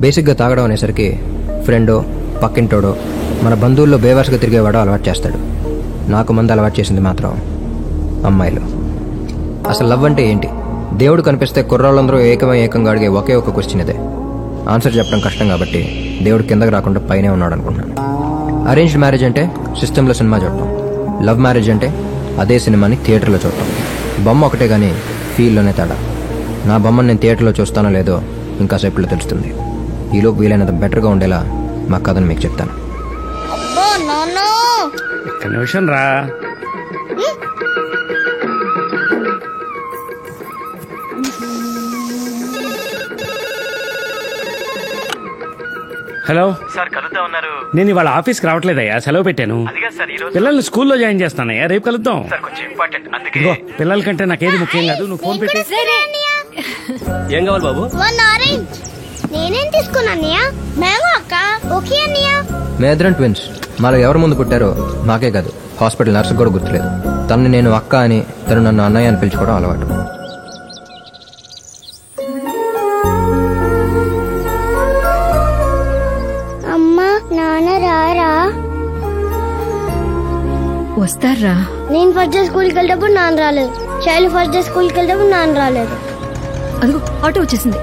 బేసిక్గా తాగడం అనేసరికి ఫ్రెండో పక్కింటోడో మన బంధువుల్లో బేవర్స్గా తిరిగేవాడో అలవాటు చేస్తాడు. నాకు మందు అలవాటు చేసింది మాత్రం అమ్మాయిలు. అసలు లవ్ అంటే ఏంటి? దేవుడు కనిపిస్తే కుర్రాళ్ళందరూ ఏకంగా అడిగే ఒకే ఒక క్వశ్చన్ ఇదే. ఆన్సర్ చెప్పడం కష్టం కాబట్టి దేవుడు కిందకి రాకుండా పైనే ఉన్నాడు అనుకుంటున్నాను. అరేంజ్డ్ మ్యారేజ్ అంటే సిస్టంలో సినిమా చూడటం, లవ్ మ్యారేజ్ అంటే అదే సినిమాని థియేటర్లో చూడటం. బొమ్మ ఒకటే కానీ ఫీల్లోనే తేడా. నా బొమ్మను నేను థియేటర్లో చూస్తానో లేదో ఇంకా సేపులో తెలుస్తుంది. ఈలోపు వీలైనంత బెటర్గా ఉండేలా మా కథను మీకు చెప్తాను. ఒక్క నిమిషం రా. హలో సార్, కలుద్దాం ఉన్నారు. నేను ఇవాళ ఆఫీస్కి రావట్లేదయ్యా, సెలవు పెట్టాను. పిల్లల్ని స్కూల్లో జాయిన్ చేస్తానయ్యా, రేపు కలుద్దాం. కొంచెం ఇంపార్టెంట్, అందుకే. ఇదిగో, పిల్లల కంటే నాకేది ముఖ్యం కాదు, నువ్వు ఫోన్ పెట్టి. ఏం కావాలి బాబు? నేనేం తీసుకున్నాన్నయ్య? మేము అక్క. ఓకే అన్నయ్య. మేద్దరం ట్విన్స్. మాలో ఎవరు ముందు పుట్టారో నాకే కాదు, హాస్పిటల్ నర్సు కూడా గుర్తులేదు. తనని నేను అక్క అని, తను నన్ను అన్నయ్య అని పిలుచుకోవడం అలవాటు. అమ్మా, నాన్న రారా? వస్తారా? నేను ఫస్ట్ డే స్కూల్కి వెళ్ళేటప్పుడు నాన్న రాలేదు. శైలు ఫస్ట్ డే స్కూల్కి వెళ్ళేటప్పుడు నాన్న రాలేదు. అదిగో ఆటో వచ్చేసింది.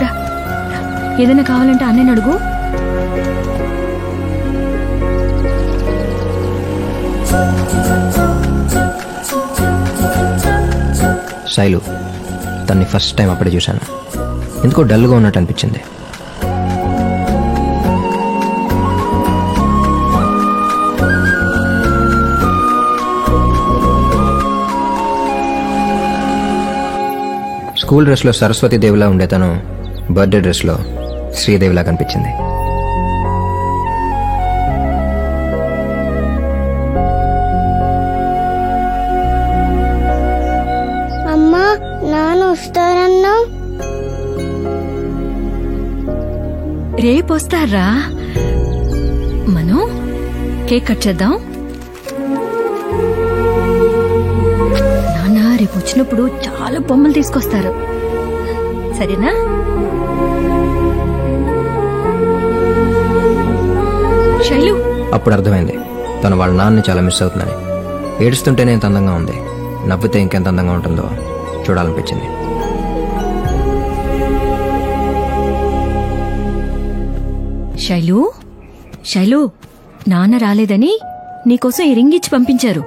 రా, ఏదైనా కావాలంటే అన్నయ్యని అడుగు. శైలు, తన్ని ఫస్ట్ టైం అప్పుడే చూశాను. ఎందుకో డల్గా ఉన్నట్టు అనిపించింది. స్కూల్ డ్రెస్లో సరస్వతీదేవిలా ఉండే తను బర్త్డే డ్రెస్లో శ్రీదేవిలా కనిపించింది. అమ్మా, నాన్న వస్తారన్నా? రేపు వస్తారా? మనం కేక్ కట్ చేద్దాం. నాన్న రేపు వచ్చినప్పుడు చాలా బొమ్మలు తీసుకొస్తారు, సరేనా? శైలు. అప్పుడు అర్థమైంది తను వాళ్ళ నాన్నని చాలా మిస్ అవుతుందని. ఏడుస్తుంటేనే ఎంత అందంగా ఉంది, నవ్వితే ఇంకెంత అందంగా ఉంటుందో చూడాలనిపించింది. శైలు, శైలు, నాన్న రాలేదని నీకోసం ఈ రింగ్ ఇచ్చి పంపించారు.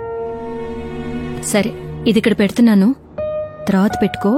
సరే, ఇది ఇక్కడ పెడుతున్నాను, తర్వాత పెట్టుకో.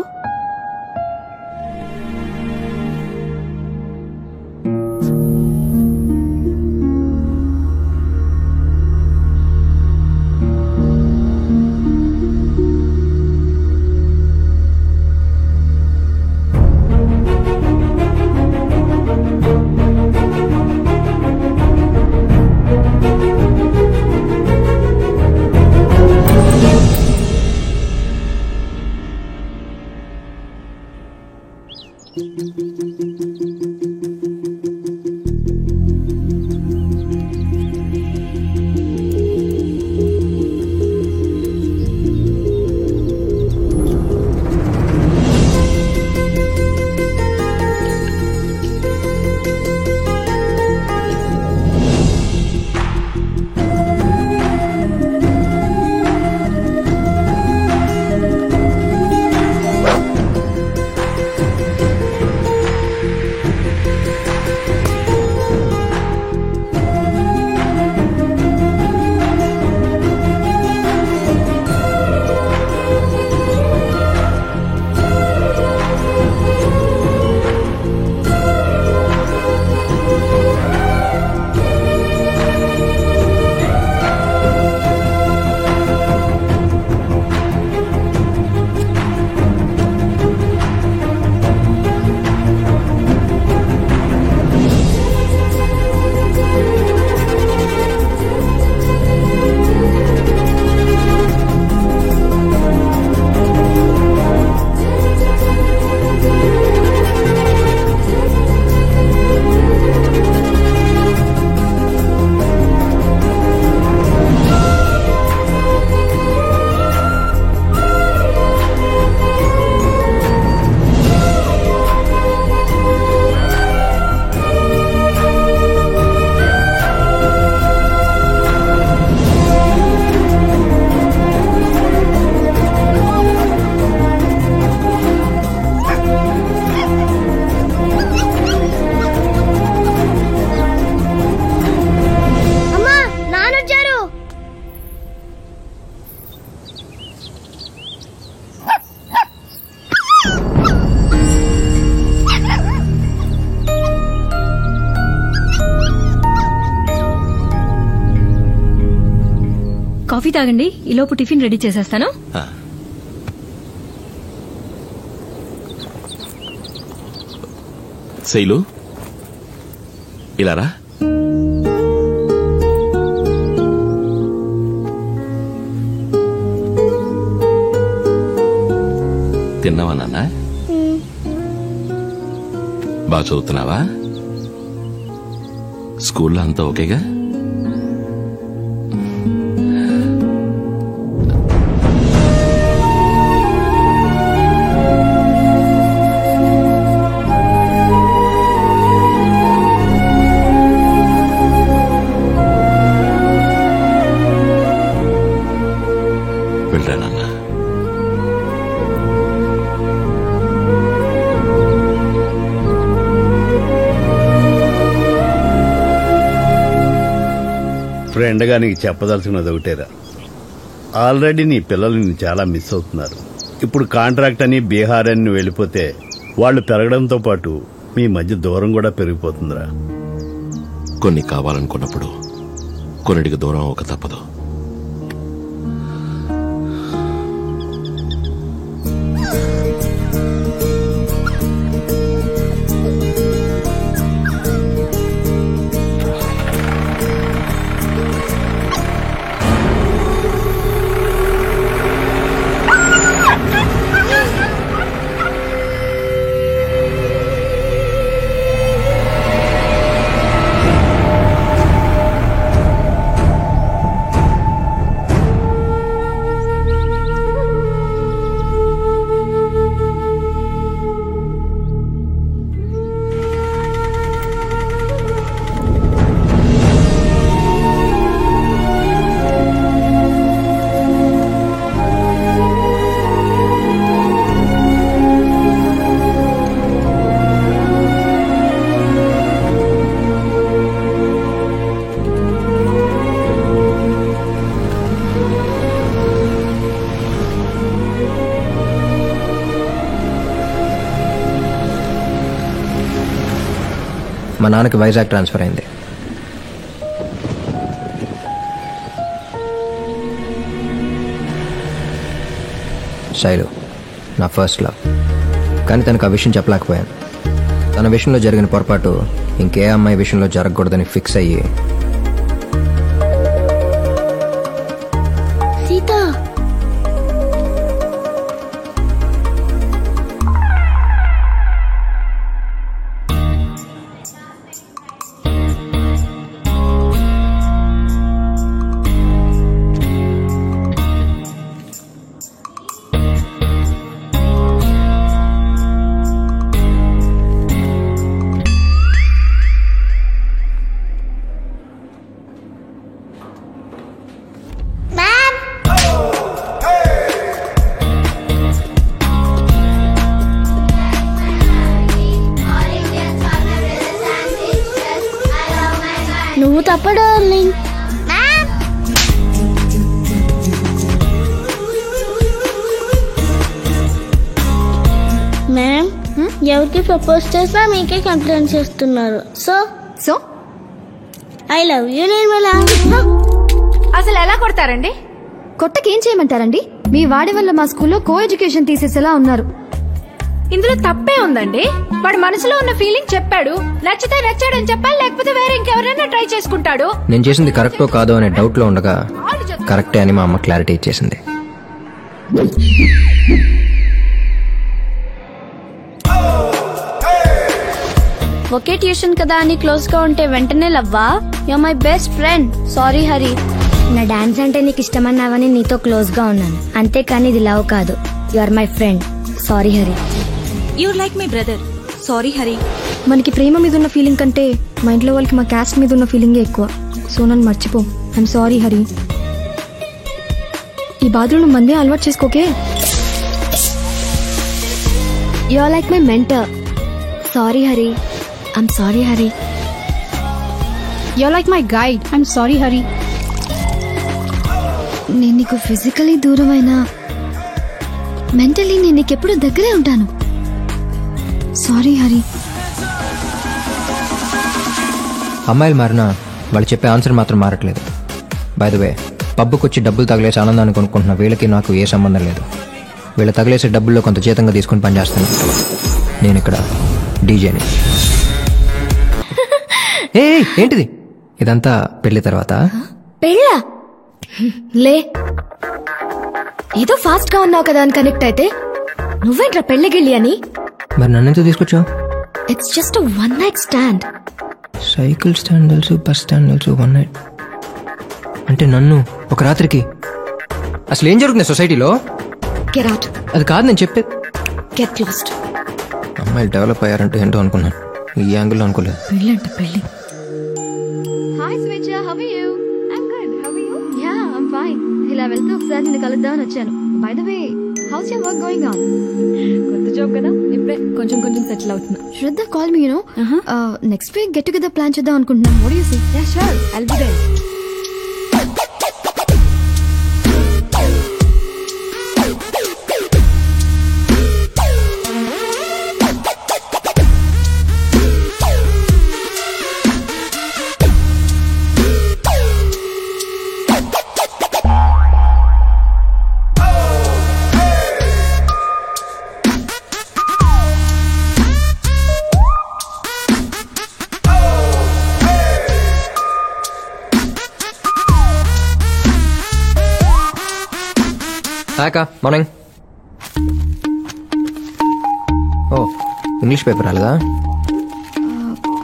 కాఫీ తాగండి, ఈలోపు టిఫిన్ రెడీ చేసేస్తాను. శైలు ఇలా రా. తిన్నావా నాన్న? బాగా చదువుతున్నావా? స్కూల్లో అంతా ఓకేగా? వెళ్ళరా నాన్న. ఫ్రెండ్గా నీకు చెప్పదలుచుకున్నది ఒకటేరా, ఆల్రెడీ నీ పిల్లలు నిన్ను చాలా మిస్ అవుతున్నారు. ఇప్పుడు కాంట్రాక్ట్ అని బీహార్ అని నువ్వు వెళ్ళిపోతే వాళ్ళు పెరగడంతో పాటు మీ మధ్య దూరం కూడా పెరిగిపోతుందిరా. కొన్ని కావాలనుకున్నప్పుడు కొన్నిటికి దూరం ఒక తప్పదు. మా నాన్నకి వైజాగ్ ట్రాన్స్ఫర్ అయింది. శైలు నా ఫస్ట్ లవ్, కానీ తనకు ఆ విషయం చెప్పలేకపోయాను. తన విషయంలో జరిగిన పొరపాటు ఇంకే అమ్మాయి విషయంలో జరగకూడదని ఫిక్స్ అయ్యి సీత నువ్వు తప్ప డార్లింగ్. మ్యామ్, ఎవరికి ప్రపోజ్ చేసినా మీకే కంప్లైంట్ చేస్తున్నారు. So I love you Nirmala. అసలు ఎలా కొడతారండి? కొట్టకేం చేయమంటారండి? మీ వాడి వల్ల మా స్కూల్లో కో ఎడ్యుకేషన్ తీసేసేలా ఉన్నారు. ఇందులో తప్పే ఉందండి. వాడు మనసులో ఉన్న ఫీలింగ్ చెప్పాడు. నచ్చితే నచ్చాడని చెప్పాలి, లేకపోతే వేరే ఇంకెవరైనా ట్రై చేసుకుంటాడు. నేను చేసింది కరెక్టో కాదో అనే డౌట్ లో ఉండగా కరెక్టే అని మా అమ్మ క్లారిటీ ఇచ్చేసింది. ఒకే ట్యూషన్ కదా అని క్లోజ్ గా ఉంటే వెంటనే లవ్వా? You my best friend. Sorry Hari. నా డాన్స్ అంటే నీకు ఇష్టమన్నావని నీతో క్లోజ్ గా ఉన్నాను, అంతేకాని ఇది లవ్ కాదు. You are my friend. Sorry Hari. You like my brother. Sorry Hari. మనకి ప్రేమ మీద ఉన్న ఫీలింగ్ కంటే మా ఇంట్లో వాళ్ళకి మా క్యాస్ట్ మీద ఉన్న ఫీలింగే ఎక్కువ. సో నన్ను మర్చిపో. I'm sorry Hari. ఈ బాధలు నువ్వు మందే అలవాటు చేసుకోకే. You are like my mentor. Sorry Hari. I'm sorry Hari. You are like my guide. I'm sorry Hari. నేను నీకు ఫిజికలీ దూరమైనా మెంటలీ నేను నీకెప్పుడు దగ్గరే ఉంటాను. సారీ హరి. అమ్మాయిలు మారినా వాళ్ళు చెప్పే ఆన్సర్ మాత్రం మారట్లేదు. బై ద వే, పబ్బుకి వచ్చి డబ్బులు తగిలేసి ఆనందాన్ని కొనుక్కుంటున్న వీళ్ళకి నాకు ఏ సంబంధం లేదు. వీళ్ళ తగిలేసే డబ్బుల్లో కొంత జీతంగా తీసుకుని పనిచేస్తాను. నేను ఇక్కడ డీజేని. ఏ ఏంటిది ఇదంతా పెళ్లి తర్వాత? పెళ్ళా? లే, ఏదో ఫాస్ట్ గా ఉన్నావు కదా అని కనెక్ట్ అయితే నువ్వేంట్రా పెళ్ళగిళ్ళి అని. మరి నన్నెందుకు తీసుకొచ్చావు? It's just one night stand. Cycle stand తెలుసు, బస్ స్టాండ్ తెలుసు, వన్ నైట్ అంటే నన్ను ఒక రాత్రికి. అసలు ఏం జరుగుతుంది సొసైటీలో? Get out. అది కాదు నేను చెప్పే. Get lost. అమ్మాయిలు డెవలప్ అయ్యారంటే ఏంటో అనుకున్నాను, ఈ యాంగిల్లో అనుకోలేదు. పెళ్ళి అంటే పెళ్ళి. Hi Swecha, how are you? I'm good, how are you? Yeah, I'm fine. ఇలా వెళ్తూ ఒకసారి నిన్ను కలుద్దామని వచ్చాను. By the way, how's your work going on? కొత్త జాబ్ కదా, ఇప్పుడే కొంచెం కొంచెం సెటిల్ అవుతున్నా. Shraddha call me, you know. Next week get together plan చేద్దాం అనుకుంటున్నాను. What do you say? Yeah sure, I'll be there. Hi అక్క, మార్నింగ్. ఓ, ఇంగ్లీష్ పేపర్ రాలేదా?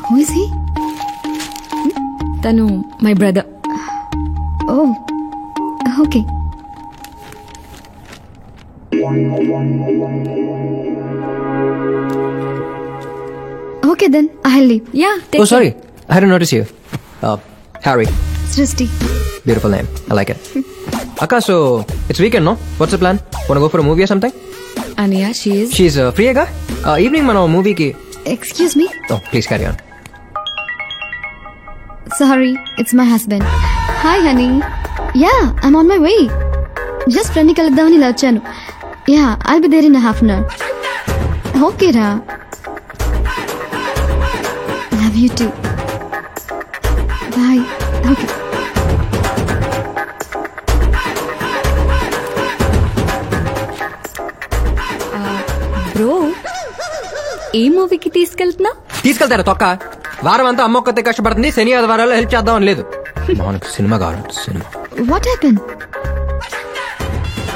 Who is he? తను my brother. Oh, okay. Okay then I will leave. Ya, oh sorry, I hadn't noticed you. Harry, సృష్టి. beautiful name, I like it. Akka, so it's weekend, no? What's the plan? Wanna go for a movie or something? అనియా, she is. She's free aga? Evening మనం మూవీకి. Excuse me. Oh, please carry on. Sorry, it's my husband. Hi, honey. Yeah, I'm on my way. Just friendly కలుద్దామని ఇలా వచ్చాను. Yeah, I'll be there in a half an hour. Okay, ra. Love you too. Bye. Okay. Bro, ఏ మూవీకి తీసుకెళ్తున్నా? తీసుకెళ్తారా తొక్క? వారం అంతా అమ్మ ఒక్కతే కష్టపడుతుంది, శని ఆదివారాల్లో హెల్ప్ చేద్దామని లేదు. మనకు సినిమా కావాలంటే సినిమా. What happened?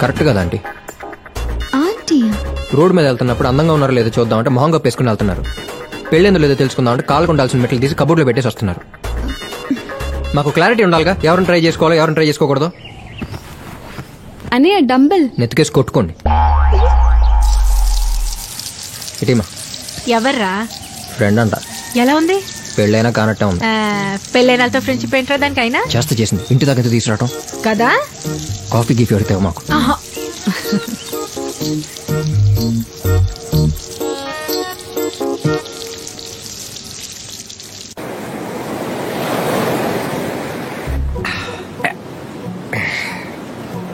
కరెక్ట్ కదా ఆంటీ? Auntie. రోడ్ మీద వెళ్తున్నప్పుడు అందంగా ఉన్నారో లేదో చూద్దామంటే మొహంగా పేసుకుని వెళ్తున్నారు. పెళ్ళేందో లేదో తెలుసుకుందామంటే కాళ్ళకు ఉండాల్సిన మెట్లు తీసి కబోర్డ్లో పెట్టేసి వస్తున్నారు. మాకు క్లారిటీ ఉండాలిగా, ఎవరిని ట్రై చేసుకోవాలో ఎవరిని ట్రై చేసుకోకూడదు. అనియా, డంబెల్ నెత్తికేసి కొట్టుకోండి. ఇటీమా ఎవర్రా? ఫ్రెండ్ అంట. ఎలా ఉంది? పెళ్ళైనా కానట్టే ఉంది. పెళ్ళైనాలతో ఫ్రెండ్షిప్ ఏంట్రా దానికైనా? చేసింది ఇంటి దగ్గర తీసుకురావటం కదా. కాఫీ గీఫీ అడితే మాకు.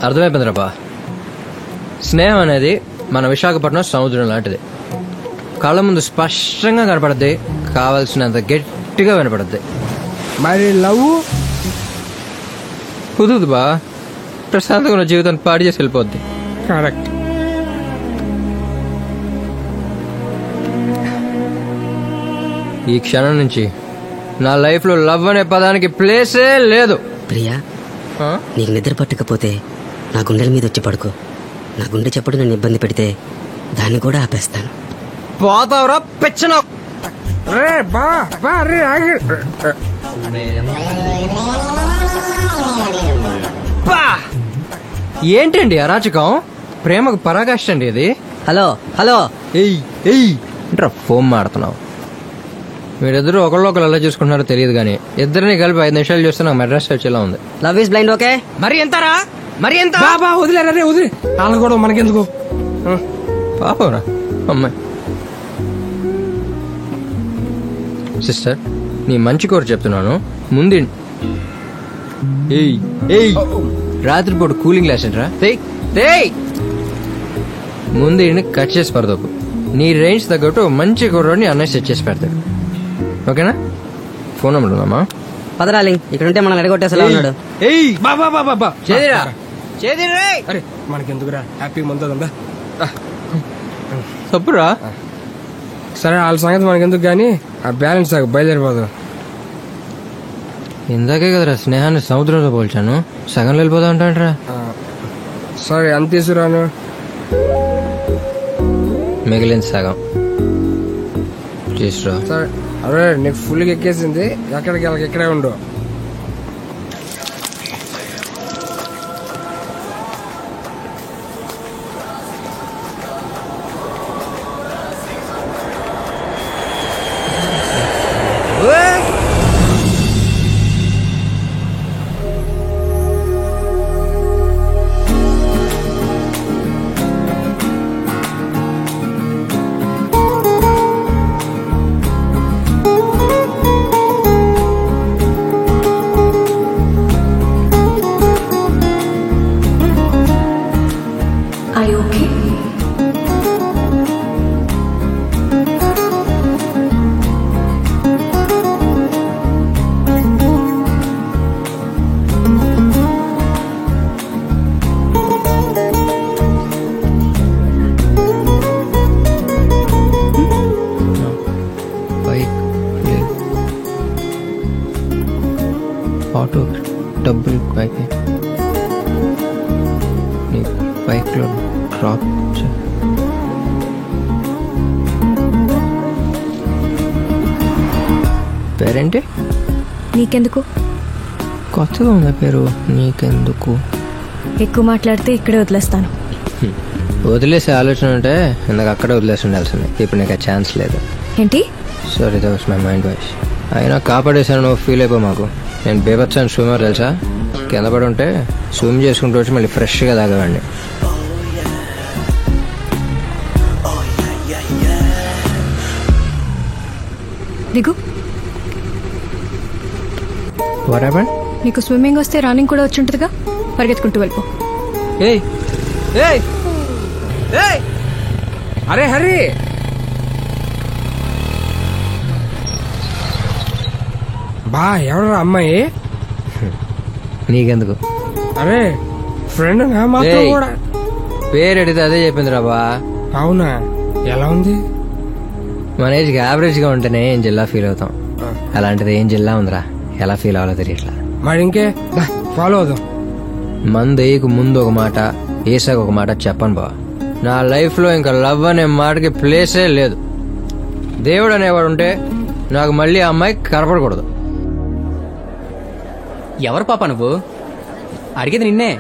అర్థమైపోయిందిరాబా, స్నేహం అనేది మన విశాఖపట్నం సముద్రం లాంటిది. కళ్ళ ముందు స్పష్టంగా కనపడద్ది, కావాల్సినంత గట్టిగా వినపడద్ది. మరి లవ్ కుదురుదు బా, ప్రశాంతంగా జీవితాన్ని పాడి చేసి వెళ్ళిపోద్ది. కరెక్ట్. ఈ క్షణం నుంచి నా లైఫ్ లో లవ్ అనే పదానికి ప్లేసే లేదు. ప్రియా, నీకు నిద్ర పట్టకపోతే నా గుండెల మీద వచ్చి పడుకో. నా గుండె చప్పుడు నన్ను ఇబ్బంది పెడితే దాన్ని కూడా ఆపేస్తాను. పోతావురా పెచ్చన. ఏంటండి అరాచకం? ప్రేమకు పరాకాష్ట అండి ఇది. హలో హలో, ఎయ్ ఎయ్ ఏంట్రా ఫోన్ మాడుతున్నావు? మీరిద్దరు ఒకళ్ళు ఎలా చూసుకుంటున్నారో తెలియదు కానీ ఇద్దరిని కలిపి 5 నిమిషాలు చూస్తే నాకు మెడ్రాస్ వచ్చేలా ఉంది. Love is blind. ఓకే, మరి ఎంతరా? మరి ఎంత? బాబా వదిలేరా, వదిలే వాళ్ళని కూడా మనకెందుకు. పాపరా అమ్మాయి. సిస్టర్, నీ మంచి కోరు చెప్తున్నాను. ముందు రాత్రిపూట కూలింగ్ గ్లాస్ ఏంట్రా? ముందు కట్ చేసి పడదోపు. నీ రేంజ్ తగ్గట్టు మంచి కుర్రోడిని అన్నయ్య సెట్ చేసి పెడతాడు. ఓకేనా? ఫోన్ నెంబర్ ఉందమ్మా? పదరాలి ఇక్కడ ఉంటే మనం ఎడగొట్టేసేలా ఉన్నాడు. అరే మనకెందుకురా హ్యాపీ ముందుందా తప్పురా. సరే వాళ్ళ సంగతి మనకెందుకు కానీ ఆ బ్యాలెన్స్ బయలుదేరిపోదు. ఇందాకే కదరా స్నేహాన్ని సముద్రంలో పోల్చాను, సగంలో వెళ్ళిపోతా ఉంటాంట్రా. సరే అంత తీసుకురాను. మిగిలిన సగం తీసురా. సరే అరే నీకు ఫుల్గా ఎక్కేసింది, ఎక్కడికి వెళ్ళకి ఇక్కడే ఉండు. ఆటో డబ్బులు బైక్ నీ బైక్లో డ్రాప్ పేరేంటి? నీకెందుకు? కొత్తగా ఉందా పేరు నీకెందుకు? ఎక్కువ మాట్లాడితే ఇక్కడే వదిలేస్తాను. వదిలేసే ఆలోచన ఉంటే ఇందాక అక్కడే వదిలేసి ఉండాల్సింది. ఇప్పుడు నీకు ఆ ఛాన్స్ లేదు. ఏంటి? Sorry that was my mind voice. అయినా కాపాడేసాను, నువ్వు ఫీల్ అయిపో మాకు. నేను బేబత్సాను స్విమ్మర్ తెలుసా, కింద పడి ఉంటే స్విమ్ చేసుకుంటూ వచ్చి మళ్ళీ ఫ్రెష్గా తాగేవాడిని. దిగు. What happened? నీకు స్విమ్మింగ్ వస్తే రన్నింగ్ కూడా వచ్చి ఉంటుందిగా, పరిగెత్తుకుంటూ వెళ్ళిపో. ఏయ్ ఏయ్ ఏయ్ అరే హరి, బా ఎవడరా అమ్మాయి? నీకెందుకు? అరే ఫ్రెండ్ నా మాత్రం కూడా. పేరు అడిగితే అదే చెప్పింది రా బా. అవునా, ఎలా ఉంది? మన ఏజ్కి యావరేజ్గా ఉంటేనే ఏం జిల్లా ఫీల్ అవుతాం. అలాంటిది ఏం జిల్లా ఉందిరా, ఎలా ఫీల్ అవ్వాలో తెలియట్లా. మరి ఇంకే ఫాలో అవుదాం. మందేకు ముందు ఒక మాట, వేసాక ఒక మాట చెప్పను బా. నా లైఫ్లో ఇంకా లవ్ అనే మాటకి ప్లేసే లేదు. దేవుడు అనేవాడు ఉంటే నాకు మళ్ళీ ఆ అమ్మాయి కనపడకూడదు. ఎవరు పాప నువ్వు? అడిగేది నిన్నే.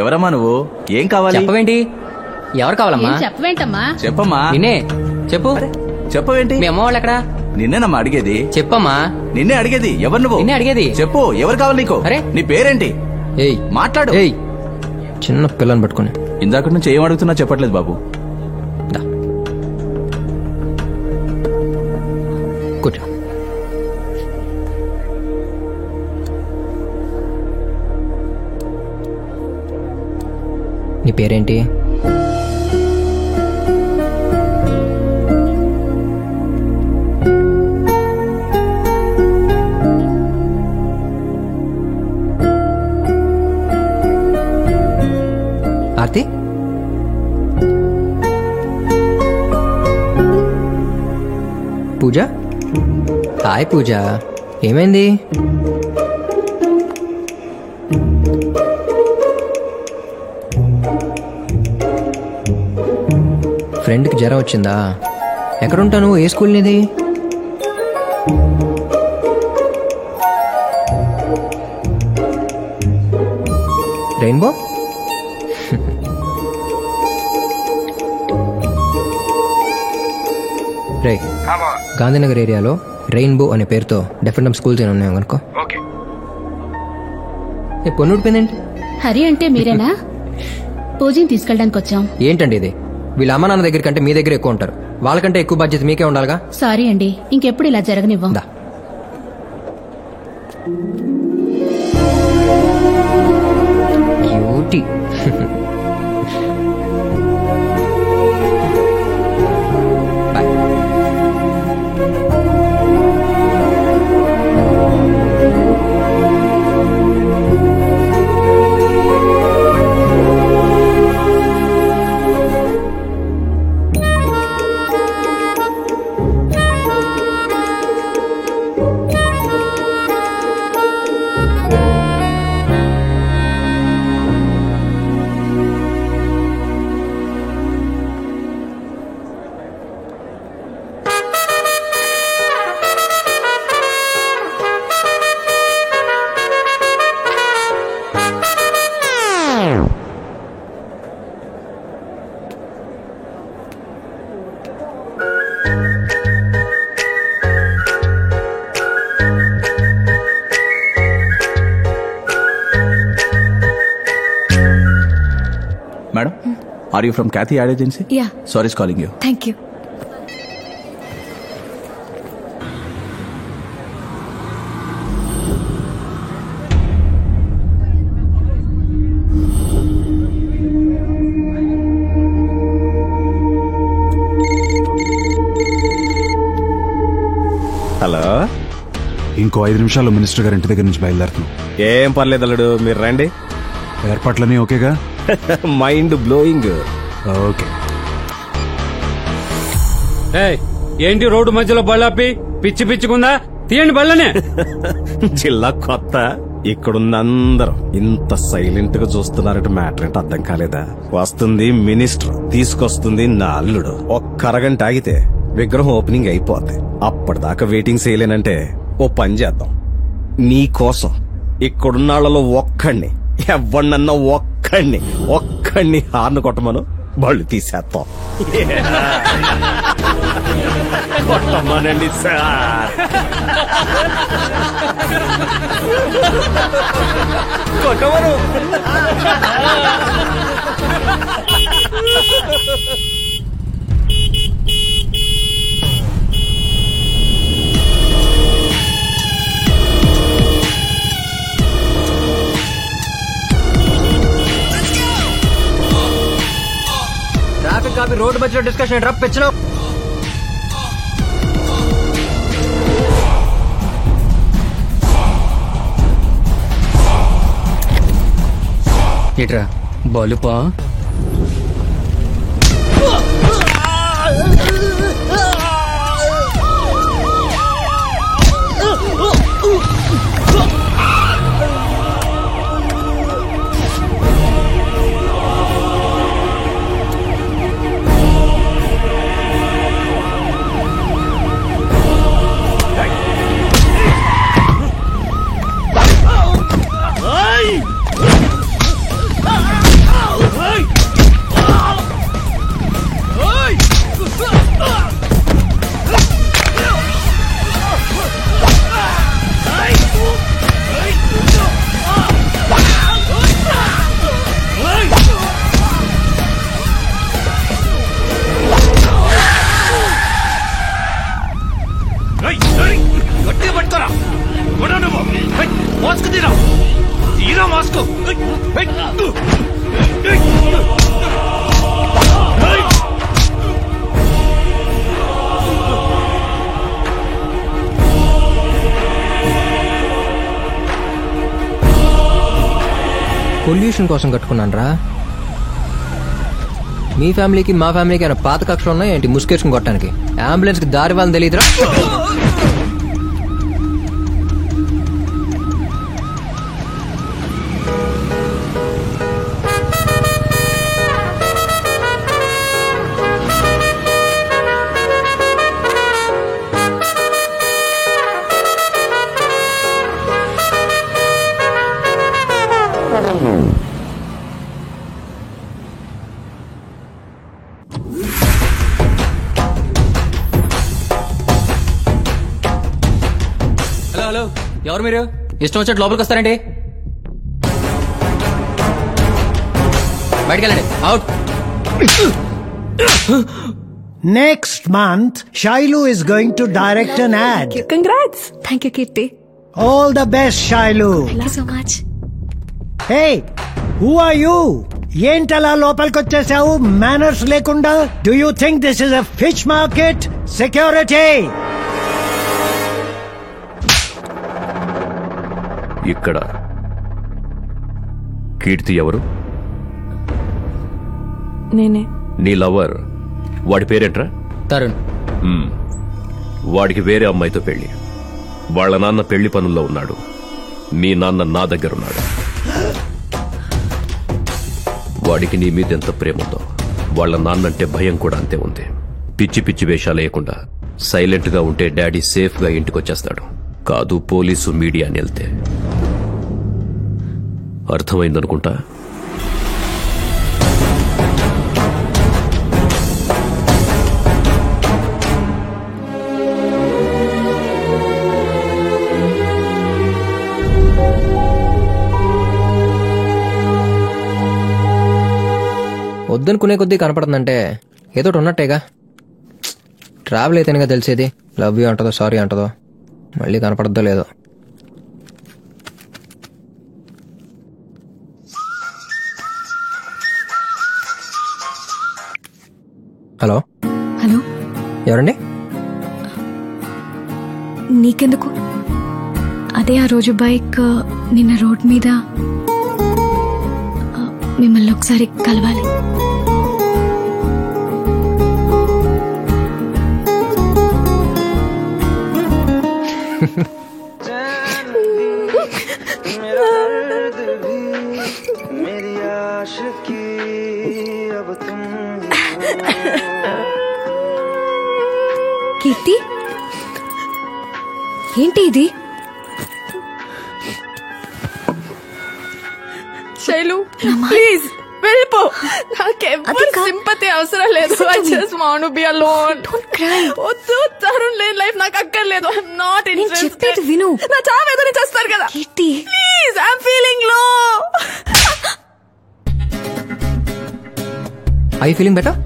ఎవరమ్మా నువ్వు? ఏం కావాలి? చెప్పవేంటి? ఎవరు కావాలమ్మా? చెప్పవేంటమ్మా? చెప్పమ్మా. నిన్నే చెప్పు. చెప్పవేంటి? మీ అమ్మ వాళ్ళు ఎక్కడా? నిన్నేనమ్మా అడిగేది. చెప్పమ్మా. నిన్నే అడిగేది. ఎవరు నువ్వు? నిన్నే అడిగేది. చెప్పు, ఎవరు కావాలి నీకు? అరే నీ పేరేంటి? ఏయ్ మాట్లాడు. ఏయ్ చిన్న పిల్లని పట్టుకుని ఇందాక నుంచి ఏం అడుగుతున్నా చెప్పట్లేదు బాబు. కూర్చో. నీ పేరేంటి? ఆర్తి? పూజ? హాయ్ పూజ, ఏమైంది? ఫ్రెండ్కి జ్వరం వచ్చిందా? ఎక్కడుంటాను? ఏ స్కూల్ నీది? రెయిన్బో? రే, గాంధీనగర్ ఏరియాలో రెయిన్బో అనే పేరుతో డెఫినెట్ స్కూల్స్ ఏమైనా ఉన్నాయో కనుకో. పొన్ను ఊడిపోయిందేంటి? హరి అంటే మీరేనా? పూజని తీసుకెళ్ళడానికి వచ్చాం. ఏంటండి ఇది? వీళ్ళ అమ్మ నాన్న దగ్గర కంటే మీ దగ్గర ఎక్కువ ఉంటారు. వాళ్ళకంటే ఎక్కువ బాధ్యత మీకే ఉండాలిగా. సారీ అండి, ఇంకెప్పుడు ఇలా జరగనివ్వం. Cutie. Are you from Cathy ad agency? Yeah. Sorry is calling you. Thank you. Hello, ఇంకో 5 నిమిషాల్లో మినిస్టర్ గారి ఇంటి దగ్గర నుంచి బయలుదేరుతున్నాం. ఏం పర్లేదు అల్లుడు, మీరు రండి. ఏర్పాట్లన్నీ ఓకేగా? Mind blowing. ఓకే. ఏంటి రోడ్డు మధ్యలో బళ్ళాపి? పిచ్చి పిచ్చుకుందా? తీయండి బళ్ళనే. జిల్లా కొత్త, ఇక్కడున్న అందరం ఇంత సైలెంట్ గా చూస్తున్నారంటే మ్యాటర్ ఏంటో అర్థం కాలేదా? వస్తుంది మినిస్టర్, తీసుకొస్తుంది నా అల్లుడు. ఒక్క అరగంట ఆగితే విగ్రహం ఓపెనింగ్ అయిపోద్ది. అప్పటిదాకా వెయిటింగ్ చేయలేనంటే ఓ పని చేద్దాం. నీ కోసం ఇక్కడున్నాళ్లలో ఎవరినన్నా ఒక్కడిని హార్న్ కొట్టమను, బళ్ళు తీసేస్తాం. కొట్టమనండి సార్, కొట్టమను. ట్రాఫిక్ కాపీ రోడ్డు మధ్యలో డిస్కషన్ రప్పించను. ఇట్రా బలుపా. పొల్యూషన్ కోసం కట్టుకున్నాను రా. మీ ఫ్యామిలీకి మా ఫ్యామిలీకి ఏమైనా పాత కక్షలు ఉన్నాయి ఏంటి ముసుకేసుకుని కొట్టడానికి? అంబులెన్స్ కి దారి వాళ్ళని తెలియదురా. హలో, ఎవరు మీరు? ఇష్టం వచ్చినట్టు లోపలికి వస్తారండి. బయటికి వెళ్ళండి. Out. Next month, Shailu is going to direct an ad. Congrats. Thank you, Kirti. All the best, Shailu. Thank you so much. Hey, who are you? ఏంటలా లోపలికొచ్చేసావు మేనర్స్ లేకుండా? Do you think this is a fish market? Security! ఇక్కడ కీర్తి ఎవరు? నేనే. నీ lover, వాడి పేరేంట్రా? తరుణ్. వాడికి వేరే అమ్మాయితో పెళ్లి. వాళ్ళ నాన్న పెళ్లి పనుల్లో ఉన్నాడు. మీ నాన్న నా దగ్గరున్నాడు. వాడికి నీ మీద ఎంత ప్రేమ ఉందో వాళ్ళ నాన్నంటే భయం కూడా అంతే ఉంది. పిచ్చి పిచ్చి వేషాలు వేయకుండా సైలెంట్ గా ఉంటే డాడీ సేఫ్ గా ఇంటికొచ్చేస్తాడు. కాదు పోలీసు మీడియా అని వెళ్తే. అర్థమైందనుకుంటా. వద్దనుకునే కొద్దీ కనపడుతుందంటే ఏదో ఉన్నట్టేగా. ట్రావెల్ అయితేనేగా తెలిసేది లవ్ యూ అంటదో సారీ అంటదో, మళ్ళీ కనపడద్దో లేదో. హలో హలో, ఎవరండి? నీకెందుకు? అదే ఆ రోజు బైక్ నిన్న రోడ్ మీద మిమ్మల్ని ఒకసారి కలవాలి. కీర్తి, ఏంటి ఇది? శైలు ప్లీజ్ వెళ్ళిపో. నాకెవ్వరు సింపతి అవసరం లేదు. I just want to be alone. వద్దు, తరుణ్ లేని లైఫ్ నాకు అక్కర్లేదు. I am not interested. విను, నా చావు ఏదో నేను చేస్తారు కదా. కీర్తి ప్లీజ్, ఐ యామ్ ఫీలింగ్ లో. I feeling better?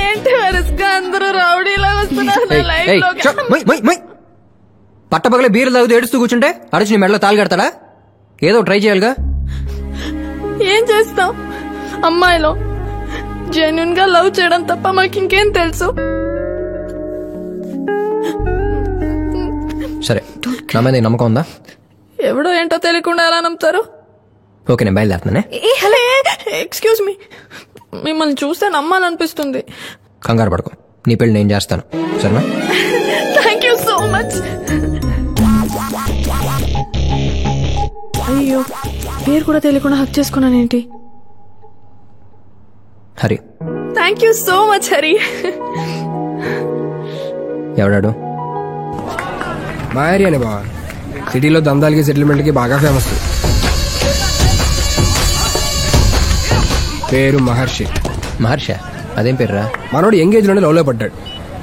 ఏంటి వరుసగా అందరూ రౌడీలా వస్తున్నారు నా లైఫ్ లో. పట్టపగలే బీర్లు తాగుతూ ఏడుస్తూ కూర్చుంటే అడిచి నీ మెడలో తాళి కడతాడా? ఏదో ట్రై చేయాలిగా. ఏం చేస్తాం, అమ్మాయిలో జెన్యున్ గా లవ్ చేయడం తప్ప మాకు ఇంకేం తెలుసు. సరే, నా మీద నమ్మకం ఉందా? ఎవడో ఏంటో తెలియకుండా ఎలా నమ్ముతారు? ఓకే, నేను బయలుదేరుతానే. ఎక్స్క్యూజ్ మీ, మిమ్మల్ని చూస్తే నమ్మాలనిపిస్తుంది. కంగారు పడకు, నీ పెళ్లి నేను చేస్తాను, సరేనా? Thank you so much. అయ్యో, పేరు కూడా తెలియకుండా హక్ చేసుకున్నానేంటి? Hari. Thank you so much Hari. ఎవడాడు? మా ఏరియానే బావా, సిటీలో దందాలకి సెటిల్మెంట్కి బాగా ఫేమస్. పేరు మహర్షి. మహర్ష? అదేం పేరురా? మనోడు ఎంగేజ్ లోనే లవ్ లో పడ్డాడు.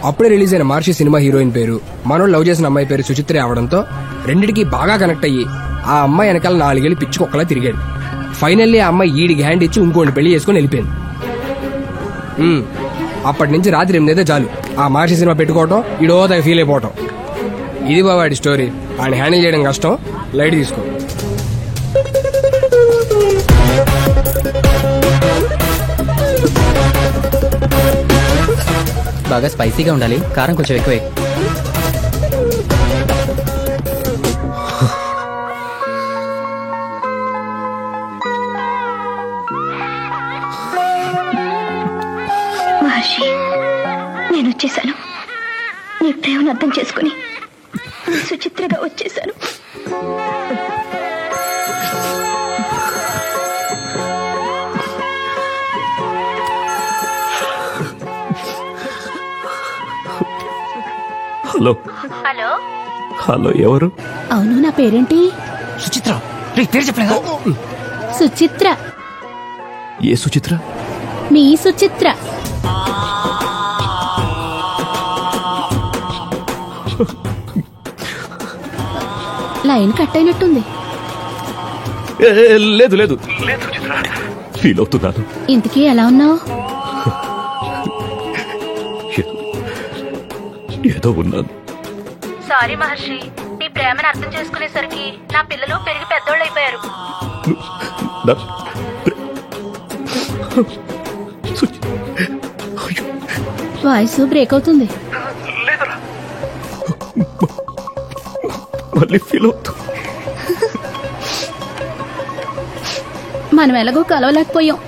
అప్పుడే రిలీజ్ అయిన మహర్షి సినిమా హీరోయిన్ పేరు, మనోడు లవ్ చేసిన అమ్మాయి పేరు సుచిత్ర అవడంతో రెండిటికి బాగా కనెక్ట్ అయ్యి ఆ అమ్మాయి వెనకాల 4 ఏళ్ళు పిచ్చుకొక్కలా తిరిగాడు. ఫైనల్లీ ఆ అమ్మాయి ఈడికి హ్యాండ్ ఇచ్చి ఇంకోటి పెళ్లి చేసుకుని వెళ్ళిపోయింది. అప్పటి నుంచి రాత్రి 8 అయితే చాలు ఆ మహర్షి సినిమా పెట్టుకోవటం, ఈడో తగ్గ ఫీల్ అయిపోవటం. ఇది బావాడి స్టోరీ. ఆయన హ్యాండిల్ చేయడం కష్టం, లైట్ తీసుకో. బాగా స్పైసీగా ఉండాలి, కారం కొంచెం ఎక్కువే. మహర్షి, నేను వచ్చేసాను. నీ ప్రేమను అర్థం చేసుకుని సుచిత్రగా వచ్చేసాను. హలో హలో హలో, ఎవరు? అవును, నా పేరేంటి? సుచిత్ర. పేరు చెప్పలేదా? సుచిత్ర. ఏ సుచిత్ర? మీ సుచిత్ర. లైన్ కట్ అయినట్టుంది. లేదు లేదు, ఫీల్ అవుతున్నాను. ఇంతకీ ఎలా ఉన్నావు? ఏదో ఉన్నాను. సారీ మహర్షి, నీ ప్రేమను అర్థం చేసుకునేసరికి నా పిల్లలు పెరిగి పెద్దోళ్ళు అయిపోయారు. వాయిస్ బ్రేక్ అవుతుంది. మళ్ళీ ఫీల్ అవుతా. మనం ఎలాగో కలవలేకపోయాం.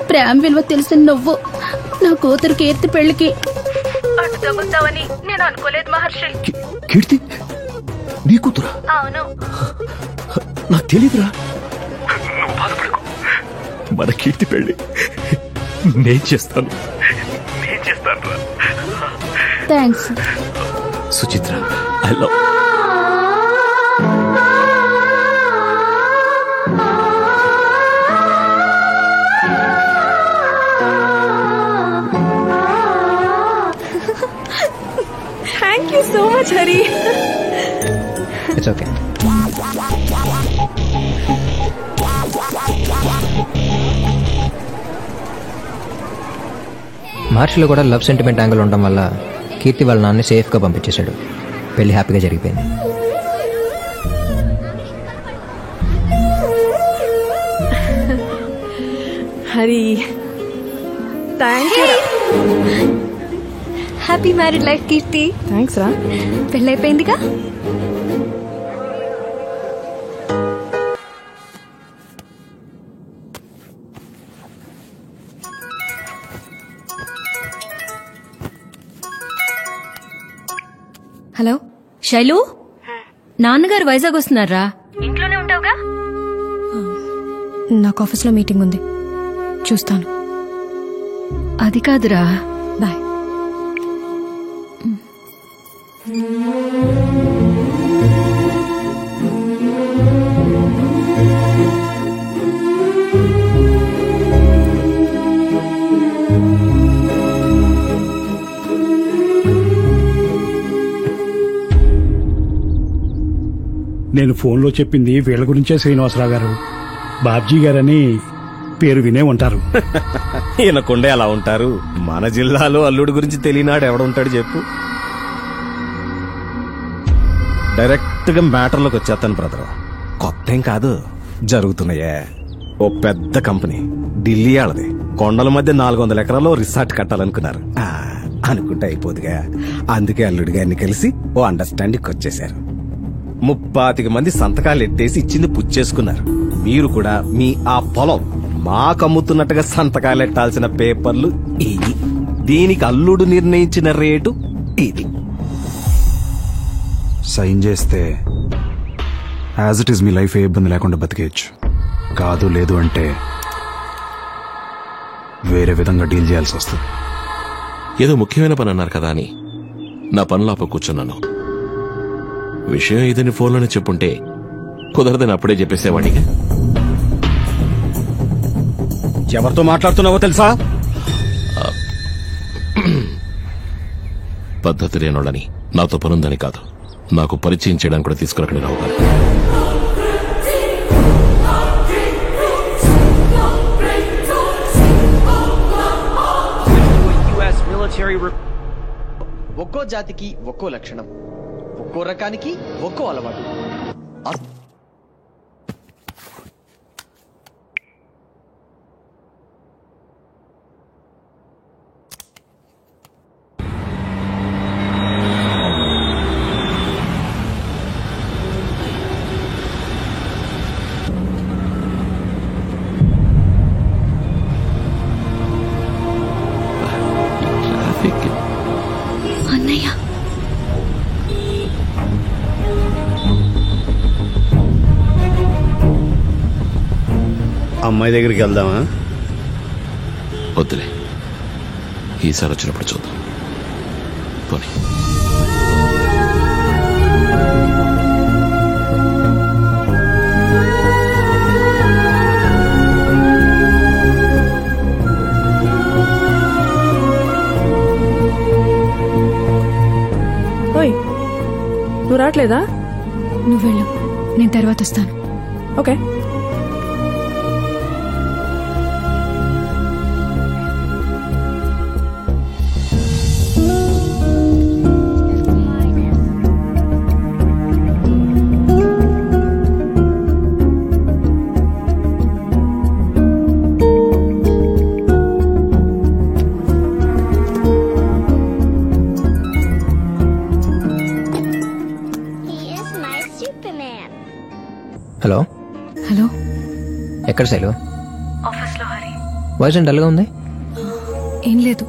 ప్రేమ విలువ తెలిసిన నువ్వు నా కూతురు కీర్తి పెళ్లికి అటు తగ్గుతావని నేను అనుకోలేదు మహర్షి. కీర్తి నీ కూతురా? అవును. నాకు తెలీదురా. మన కీర్తి పెళ్లి నేను చేస్తాను. Thanks Suchitra. I love. Thank you so much Hari. It's okay. మహర్షిలో కూడా లవ్ సెంటిమెంట్ యాంగిల్ ఉండడం వల్ల కీర్తి వాళ్ళ నాన్ని సేఫ్గా పంపించేశాడు. పెళ్లి హ్యాపీగా జరిగిపోయింది. Hari thank you. Happy married life Keerthi. Thanks రా. పెళ్ళైపోయిందిగా. హలో శైలు, నాన్నగారు వైజాగ్ వస్తున్నారా? ఇంట్లోనే ఉంటావుగా? నాకు ఆఫీస్లో మీటింగ్ ఉంది, చూస్తాను. అది కాదురా. బాయ్. నేను ఫోన్లో చెప్పింది వీళ్ళ గురించే శ్రీనివాసరావు గారు. బాబ్జీ గారని పేరు వినే ఉంటారు. ఈయనకుండే అలా ఉంటారు. మన జిల్లాలో అల్లుడి గురించి తెలియనాడు ఎవడుంటాడు చెప్పు. డైరెక్ట్ గా మ్యాటర్లోకి వచ్చేస్తాను బ్రదర్. కొత్త ఏం కాదు, జరుగుతున్నాయే. ఓ పెద్ద కంపెనీ ఢిల్లీ వాళ్ళది. కొండల మధ్య 400 ఎకరాల్లో రిసార్ట్ కట్టాలనుకున్నారు. అనుకుంటే అయిపోదుగా. అందుకే అల్లుడి గారిని కలిసి ఓ అండర్స్టాండింగ్ వచ్చేశారు. 35 మంది సంతకాలు ఎట్టేసి ఇచ్చింది పుచ్చేసుకున్నారు. మీరు కూడా మీ ఆ పొలం మాకమ్ముతున్నట్టుగా సంతకాలు ఎట్టాల్సిన పేపర్లు ఇవి. దీనికి అల్లుడు నిర్ణయించిన రేటు ఇది. సైన్ చేస్తే యాజ్ ఇట్ ఈస్ మీ లైఫ్ ఏ ఇబ్బంది లేకుండా బతికేయచ్చు. కాదు లేదు అంటే వేరే విధంగా డీల్ చేయాల్సి వస్తుంది. ఏదో ముఖ్యమైన పని అన్నారు కదా అని నా పనులాప కూర్చున్నాను. విషయం ఇదని ఫోన్లోనే చెప్పుంటే కుదరదని అప్పుడే చెప్పేసేవాడిగా. ఎవరితో మాట్లాడుతున్నావో తెలుసా? పద్ధతి లేనోళ్ళని, నాతో పనుందని కాదు, నాకు పరిచయం చేయడానికి కూడా తీసుకురక్కడే రావు గారు. ఒక్కో జాతికి ఒక్కో లక్షణం, ఒక్కో రకానికి ఒక్కో అలవాటు. అన్నయ్య, అమ్మాయి దగ్గరికి వెళ్దామా? వద్దులే, ఈసారి వచ్చినప్పుడు చూద్దాం. పోనీ. ఓయ్, నువ్వు రావట్లేదా? నువ్వు వెళ్ళు, నేను తర్వాత వస్తాను. ఓకే. హలో హలో, ఎక్కడ శైలు? ఆఫీస్లో హరి. వాయిస్ డల్గా ఉంది. ఏం లేదు,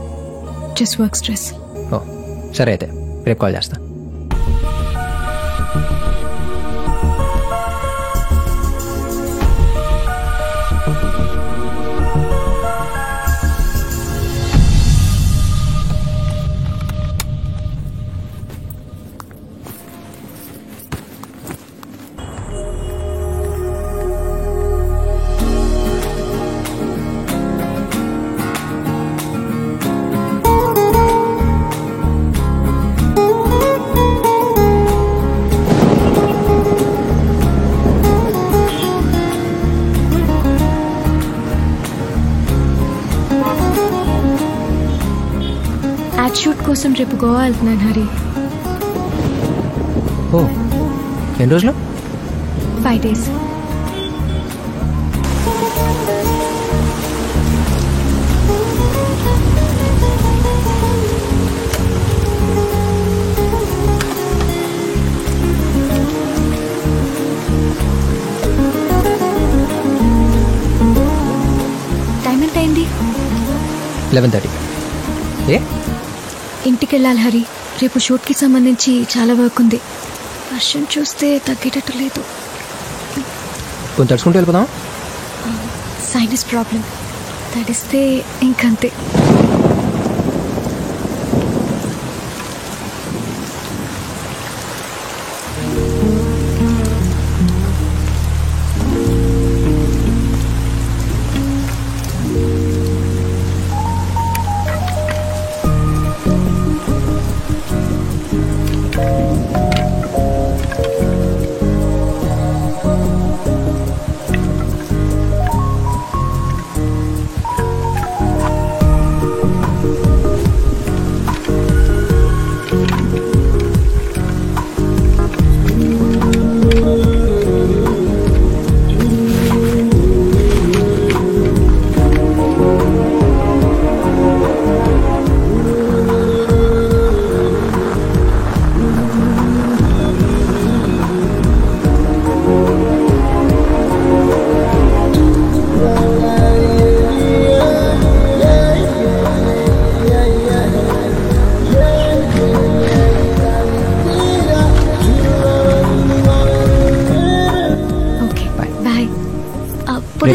జస్ట్ వర్క్ స్ట్రెస్. ఓ సరే, అయితే రేపు కాల్ చేస్తా. కోసం రేపు గోవా వెళ్తున్నాను హరి. ఓ ఎన్ని రోజులు? 5 days. టైం ఎంత అయింది? 11:30. ఏ ఇంటికి వెళ్ళాలి హరి. రేపు షూట్కి సంబంధించి చాలా వర్క్ ఉంది. వర్షం చూస్తే తగ్గేటట్టు లేదు. కొంచెం తడుచుకుంటూ వెళ్ళిపోదాం. సైనస్ ప్రాబ్లం, తడిస్తే ఇంకంతే.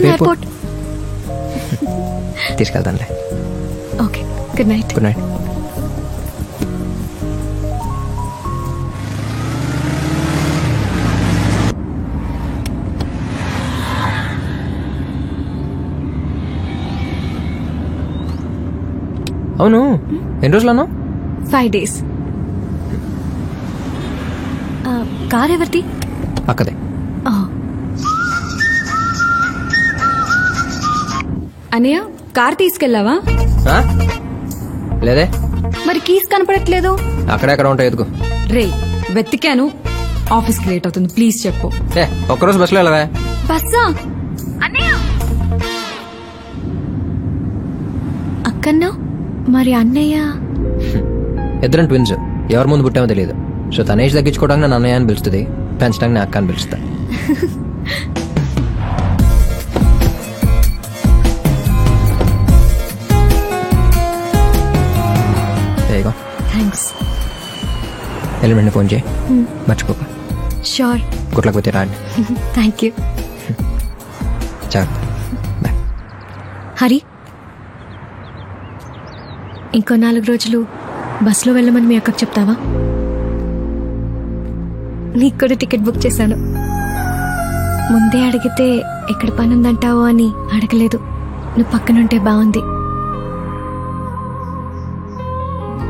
ఎయిర్పోర్ట్ తీసుకెళ్తానులే. Okay, good night. Good night. అవును, ఎన్ని రోజులు అన్నావు? 5 days. కార్ ఎవరిది? అక్కదే. అనయ్య, కార్ తీసుకెళ్ళావా? లేదే. మరి కీస్ కనపడట్లేదు. అక్కడెక్కడ ఉంటాయి, ఎదుగు. రే, వెతికాను. ఆఫీస్కి లేట్ అవుతుంది, ప్లీజ్ చెప్పు. ఒక్కరోజు బస్సులో వెళ్ళవా? బస్సా? అక్కన్నా? మరి అన్నయ్య? ఇద్దరం ట్విన్స్, ఎవరి ముందు పుట్టామో తెలియదు. సో తనేజ్ తగ్గించుకోవడానికి నన్ను అన్నయ్య అని పిలుస్తుంది, పెంచడానికి నా అక్క అని పిలుస్తా. థ్యాంక్స్. ఎలిమెంట్ని ఫోన్ చేయి, మర్చిపోక. షూర్. గుట్లకపోతే రాండి. Thank you. జాగ్రత్త. బాయ్. హరి, ఇంకో 4 రోజులు బస్సులో వెళ్ళమని మీ అక్కకు చెప్తావా? నీకు కూడా టికెట్ బుక్ చేశాను. ముందే అడిగితే ఎక్కడ పని ఉందంటావో అని అడగలేదు. నువ్వు పక్కనుంటే బాగుంది.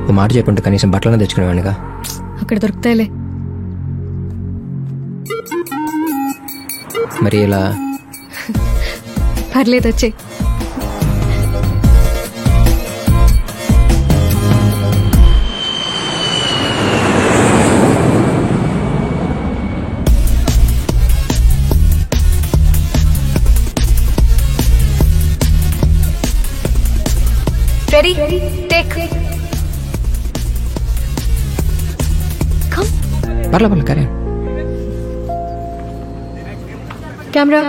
ఓ మాట చెప్పుంటే కనీసం బట్టలను తెచ్చుకునేవాడిగా. అక్కడ దొరుకుతాయిలే. మరి ఇలా పర్లేదు, వచ్చే. Ready? Take. Come. పర్లే కరే. Camera.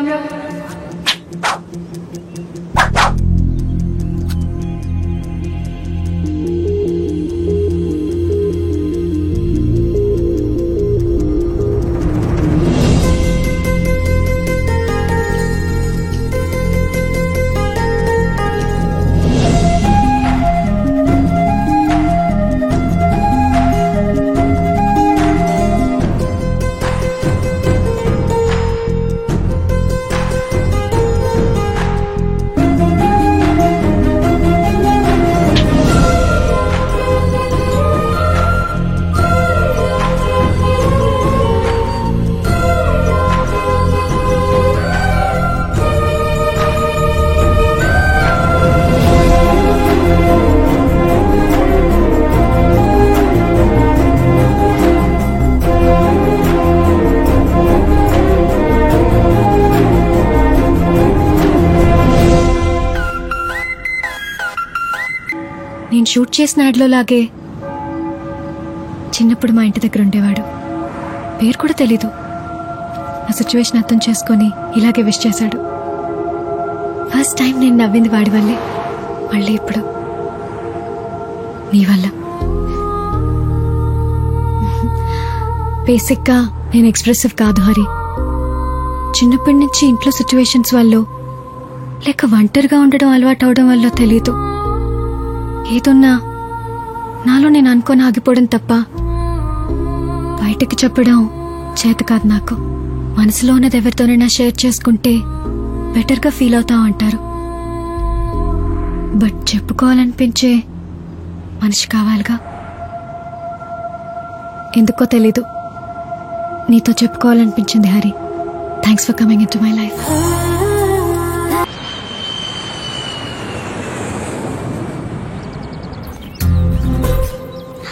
షూట్ చేసిన యాడ్లో లాగే చిన్నప్పుడు మా ఇంటి దగ్గర ఉండేవాడు. పేరు కూడా తెలీదు. నా సిచ్యువేషన్ అర్థం చేసుకొని ఇలాగే విష్ చేశాడు. ఫస్ట్ టైం నేను నవ్వింది వాడి వల్లే. మళ్ళీ ఇప్పుడు నీ వల్ల. బేసిక్గా నేను ఎక్స్ప్రెసివ్ కాదు హరి. చిన్నప్పటి నుంచి ఇంట్లో సిచ్యువేషన్స్ వల్ల లేక ఒంటరిగా ఉండడం అలవాటు అవడం వల్ల తెలీదు. ఏదున్నా నాలో నేను అనుకొని ఆగిపోవడం తప్ప బయటకి చెప్పడం చేత కాదు నాకు. మనసులో ఉన్నది ఎవరితోనైనా షేర్ చేసుకుంటే బెటర్గా ఫీల్ అవుతాం అంటారు. బట్ చెప్పుకోవాలనిపించే మనిషి కావాలిగా. ఎందుకో తెలీదు నీతో చెప్పుకోవాలనిపించింది Hari. Thanks for coming into my life.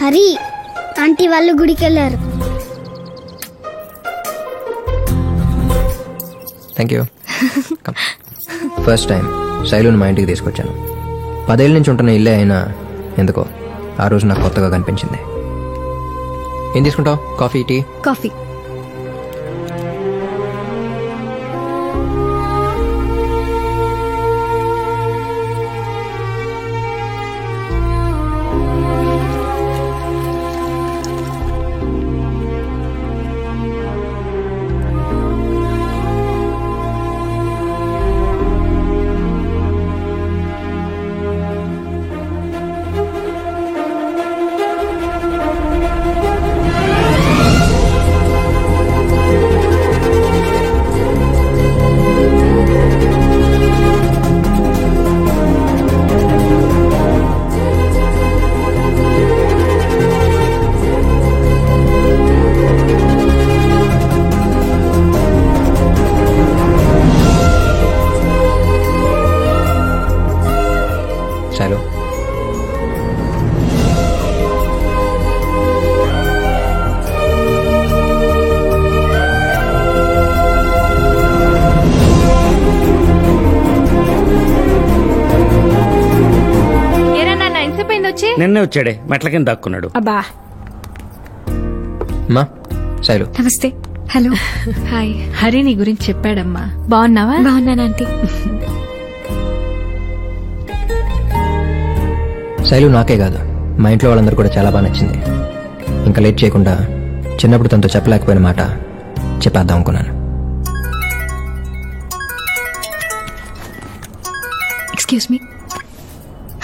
Hari, aunty వాళ్ళు గుడికి వెళ్ళారు. Thank you. ఫస్ట్ టైం శైలుని మా ఇంటికి తీసుకొచ్చాను. 10 ఏళ్ళ నుంచి ఉంటున్న ఇల్లే అయినా ఎందుకో ఆ రోజు నాకు కొత్తగా కనిపించింది. ఏం తీసుకుంటావు? Coffee, tea? కాఫీ. శైలు, నిన్నే వచ్చాడే, మెట్ల కింద దాక్కున్నాడు. అబ్బా. మా శైలు. నమస్తే. హలో. హాయ్. హరి నీ గురించి చెప్పాడమ్మా. బాగున్నావా? బాగున్నాను ఆంటీ. శైలు నాకే కాదు, మా ఇంట్లో వాళ్ళందరూ కూడా చాలా బాగా నచ్చింది. ఇంకా లేట్ చేయకుండా చిన్నప్పుడు తనతో చెప్పలేకపోయిన మాట చెప్పేద్దాం అనుకున్నాను. Excuse me.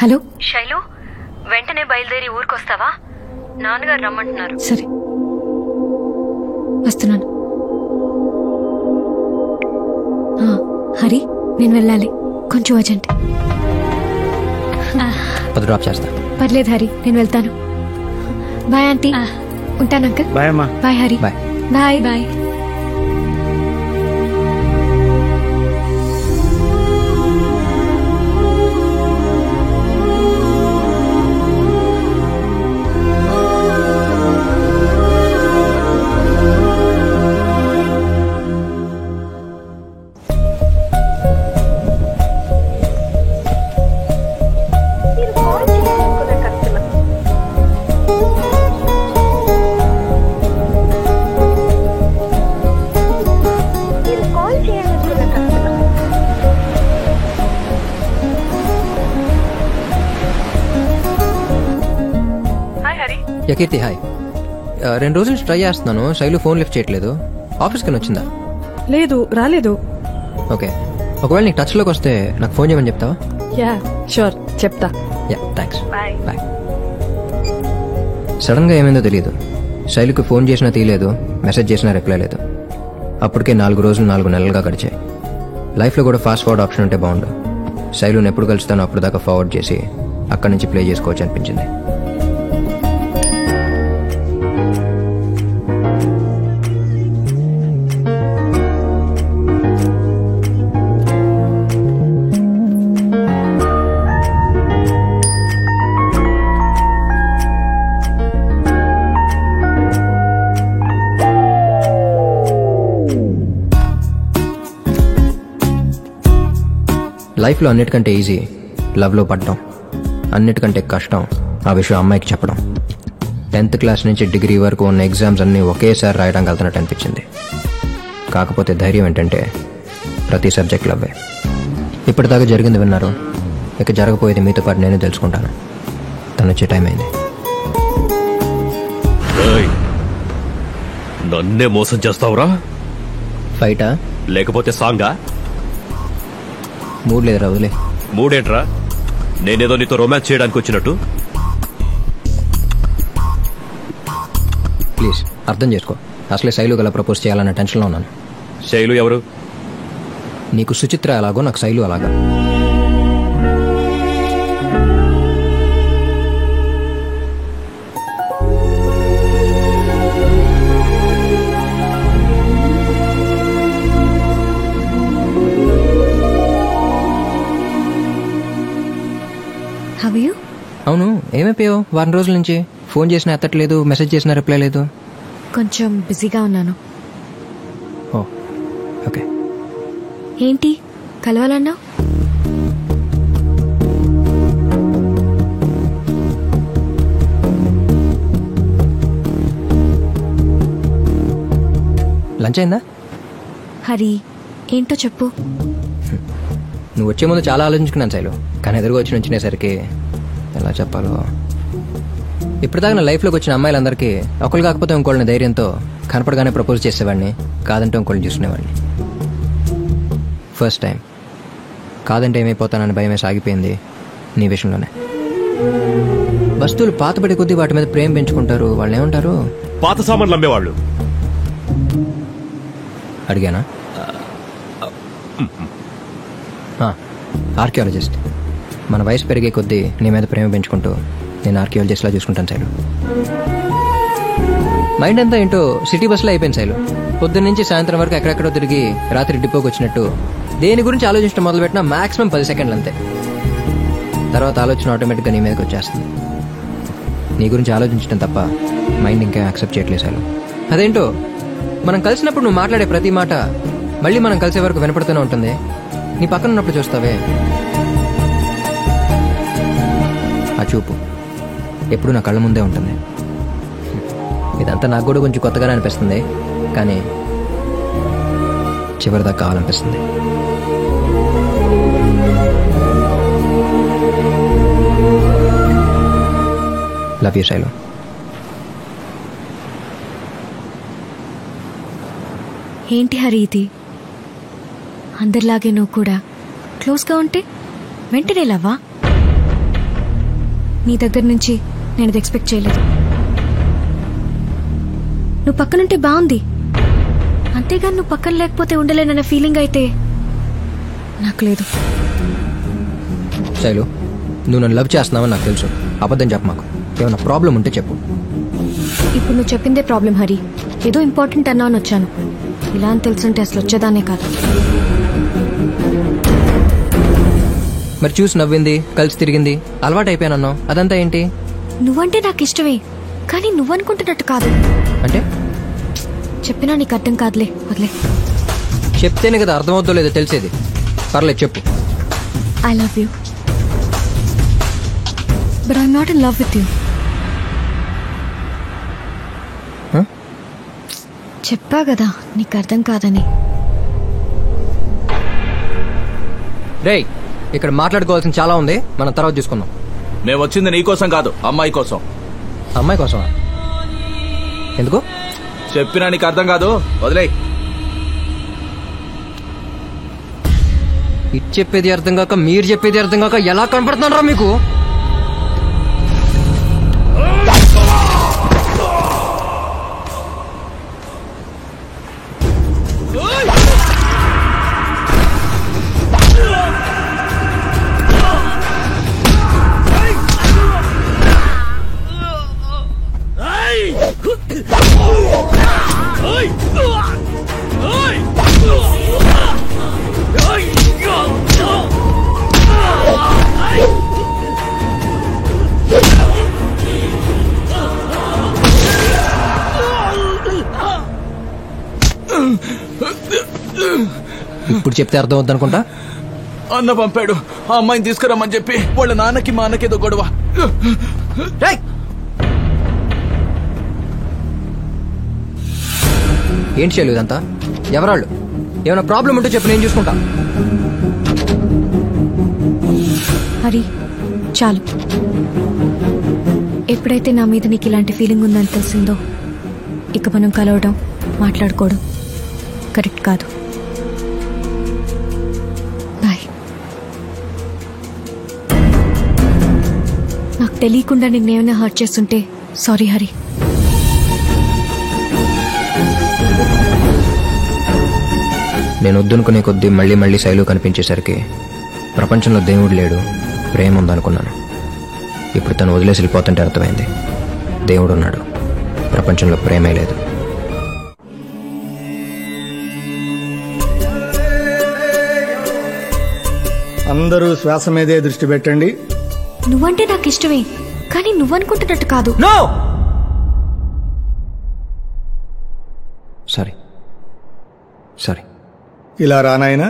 హలో శైలు, వెంటనే బయలుదేరి ఊరికొస్తావా? నాన్నగారు రమ్మంటున్నారు. సరే వస్తున్నాను. హరి, నేను వెళ్ళాలి, కొంచెం అర్జెంట్. డ్రాప్ చేస్తా. పర్లేదు హరి, నేను వెళ్తాను. Bye aunty. ఉంటాను అంకల్. బాయ్ అమ్మా. Bye Hari. Bye. Bye bye. Keerthi, hi. 2 రోజులు ట్రై చేస్తున్నాను, శైలు ఫోన్ లిఫ్ట్ చేయట్లేదు. ఆఫీస్కి వచ్చిందా? లేదు, రాలేదు. ఓకే, ఒకవేళ నీకు టచ్లోకి వస్తే నాకు ఫోన్ చేయమని చెప్తావా? యా షూర్, చెప్తా. Yeah, thanks. బాయ్. సడన్గా ఏమైందో తెలియదు. శైలుకి ఫోన్ చేసినా తీయలేదు, మెసేజ్ చేసినా రిప్లై లేదు. అప్పటికే 4 రోజులు 4 నెలలుగా గడిచాయి. లైఫ్లో కూడా ఫాస్ట్ ఫార్వర్డ్ ఆప్షన్ ఉంటే బాగుండు. శైలుని ఎప్పుడు కలుస్తానో అప్పుడు దాకా ఫార్వర్డ్ చేసి అక్కడి నుంచి ప్లే చేసుకోవచ్చు అనిపించింది. లైఫ్లో అన్నిటికంటే ఈజీ లవ్లో పడటం. అన్నిటికంటే కష్టం ఆ విషయం అమ్మాయికి చెప్పడం. 10th క్లాస్ నుంచి డిగ్రీ వరకు ఉన్న ఎగ్జామ్స్ అన్నీ ఒకేసారి రాయడానికి వెళ్తున్నట్టు అనిపించింది. కాకపోతే ధైర్యం ఏంటంటే ప్రతి సబ్జెక్ట్లో అవ్వే. ఇప్పటిదాకా జరిగింది విన్నారు, ఇక జరగబోయేది మీతో పాటు నేను తెలుసుకుంటాను. తను వచ్చే టైం అయింది. నన్నే మోసం చేస్తావురా? ఫైటా లేకపోతే సాంగా? మూడ్ లేదు రావులే. మూడేంట్రా? నేనేదో నీతో రొమాన్స్ చేయడానికి వచ్చినట్టు. ప్లీజ్ అర్థం చేసుకో. అసలే శైలు గల ప్రపోజ్ చేయాలన్న టెన్షన్లో ఉన్నాను. శైలు ఎవరు? నీకు సుచిత్ర అలాగో నాకు శైలు అలాగా. Have you? అవును, ఏమైపోయావు? వారం రోజుల నుంచి ఫోన్ చేసినా ఎత్తట్లేదు, మెసేజ్ చేసినా రిప్లై లేదు. కొంచెం బిజీగా ఉన్నాను. ఓ ఓకే. ఏంటి కలవాలన్నావు? లంచ్ అయిందా? హరి ఏంటో చెప్పు. నువ్వు వచ్చే ముందు చాలా ఆలోచించుకున్నాను శైలు, కానీ ఎదురుగా వచ్చి నుంచినేసరికి ఎలా చెప్పాలో. ఇప్పటిదాకా నా లైఫ్లోకి వచ్చిన అమ్మాయిలందరికీ ఒకళ్ళు కాకపోతే ఇంకోళ్ళని ధైర్యంతో కనపడగానే ప్రపోజ్ చేసేవాడిని, కాదంటే ఇంకోళ్ళని చూసుకునేవాడిని. ఫస్ట్ టైం కాదంటే ఏమైపోతానని భయమే సాగిపోయింది నీ విషయంలోనే. వస్తువులు పాతబడి కొద్దీ వాటి మీద ప్రేమ పెంచుకుంటారు. వాళ్ళు ఏమంటారు? పాత సామాన్లు అమ్మేవాళ్ళు. అడిగానా? ఆర్కియాలజిస్ట్. మన వయసు పెరిగే కొద్దీ నీ మీద ప్రేమ పెంచుకుంటూ నేను ఆర్కియాలజిస్ట్లా చూసుకుంటాను శైలు. మైండ్ అంతా ఏంటో సిటీ బస్సులో అయిపోయింది శైలు. పొద్దున్న నుంచి సాయంత్రం వరకు ఎక్కడెక్కడో తిరిగి రాత్రి డిపోకి వచ్చినట్టు దేని గురించి ఆలోచించడం మొదలుపెట్టినా మాక్సిమం 10 సెకండ్లు అంతే. తర్వాత ఆలోచన ఆటోమేటిక్గా నీ మీదకి వచ్చేస్తుంది. నీ గురించి ఆలోచించడం తప్ప మైండ్ ఇంకా యాక్సెప్ట్ చేయట్లేదు శైలు. అదేంటో మనం కలిసినప్పుడు నువ్వు మాట్లాడే ప్రతి మాట మళ్ళీ మనం కలిసే వరకు వినపడుతూనే ఉంటుంది. నీ పక్కన ఉన్నప్పుడు చూస్తావే ఆ చూపు ఎప్పుడు నా కళ్ళ ముందే ఉంటుంది. ఇదంతా నాకు కూడా కొంచెం కొత్తగానే అనిపిస్తుంది, కానీ చివరిదాకా కావాలనిపిస్తుంది. Love you Shailu. ఏంటి హరి ఇది? అందరిలాగే నువ్వు కూడా క్లోజ్గా ఉంటే వెంటనే లవ్వా? నీ దగ్గర నుంచి నేను ఇది ఎక్స్పెక్ట్ చేయలేదు. నువ్వు పక్కనుంటే బాగుంది, అంతేగాని నువ్వు పక్కన లేకపోతే ఉండలేనన్న ఫీలింగ్ అయితే నాకు లేదు. శైలు, నువ్వు నన్ను లవ్ చేస్తున్నావని నాకు తెలుసు. అబద్ధం చెప్పు. మాకు ఏమైనా ప్రాబ్లం ఉంటే చెప్పు. ఇప్పుడు నువ్వు చెప్పిందే ప్రాబ్లం హరి. ఏదో ఇంపార్టెంట్ అన్నావని వచ్చాను. ఇలా అని తెలుసుంటే అసలు వచ్చేదానే కాదు. మరి చూసి నవ్వింది, కలిసి తిరిగింది, అలవాటు అయిపోయానన్నావు. అదంతా ఏంటి? నువ్వంటే నాకు ఇష్టమే, కానీ నువ్వనుకుంటున్నట్టు కాదు. అంటే చెప్పినా నీకు అర్థం కాదులే, వదిలే. చెప్తేనే కదా అర్థమవుతుందో లేదో తెలిసేది. పర్లేదు చెప్పు. I love you, but I'm not in love with you. చెప్పా కదా నీకు అర్థం కాదని. రేయ్, ఇక్కడ మాట్లాడుకోవాల్సిన చాలా ఉంది, మనం తర్వాత చూసుకుందాం. మేము వచ్చింది నీ కోసం కాదు, అమ్మాయి కోసం. అమ్మాయి కోసమా? ఎందుకు? చెప్పినా నీకు అర్థం కాదు, వదిలే. ఇది చెప్పేది అర్థం కాక మీరు చెప్పేది అర్థం కాక ఎలా కనపడుతున్నారా మీకు? ఇప్పుడు చెప్తే అర్థం అవుద్ది అనుకుంటా. అన్న పంపాడు ఆ అమ్మాయిని తీసుకురమ్మని చెప్పి. వాళ్ళ నాన్నకి మా అన్నకేదో గొడవ. ఏంటి చేయలేదు ఇదంతా? ఎవరాళ్ళు? ఏమైనా ప్రాబ్లం ఉంటే చెప్పి నేను చూసుకుంటా. హరి చాలు. ఎప్పుడైతే నా మీద నీకు ఇలాంటి ఫీలింగ్ ఉందని తెలిసిందో ఇక మనం కలవడం మాట్లాడుకోవడం కరెక్ట్ కాదు. బాయ్. నాకు తెలియకుండా నిన్నేమైనా హర్ట్ చేస్తుంటే సారీ హరి. నేను వద్దనుకునే కొద్దీ మళ్ళీ మళ్ళీ శైలు కనిపించేసరికి ప్రపంచంలో దేవుడు లేడు, ప్రేమ ఉందనుకున్నాను. ఇప్పుడు తను వదిలేసి వెళ్ళిపోతుంటే అర్థమైంది దేవుడు ఉన్నాడు, ప్రపంచంలో ప్రేమే లేదు. అందరూ శ్వాస మీదే దృష్టి పెట్టండి. నువ్వంటే నాకు ఇష్టమే, కానీ నువ్వనుకుంటున్నట్టు కాదు. Sorry sorry. ఇలా రానాయనా.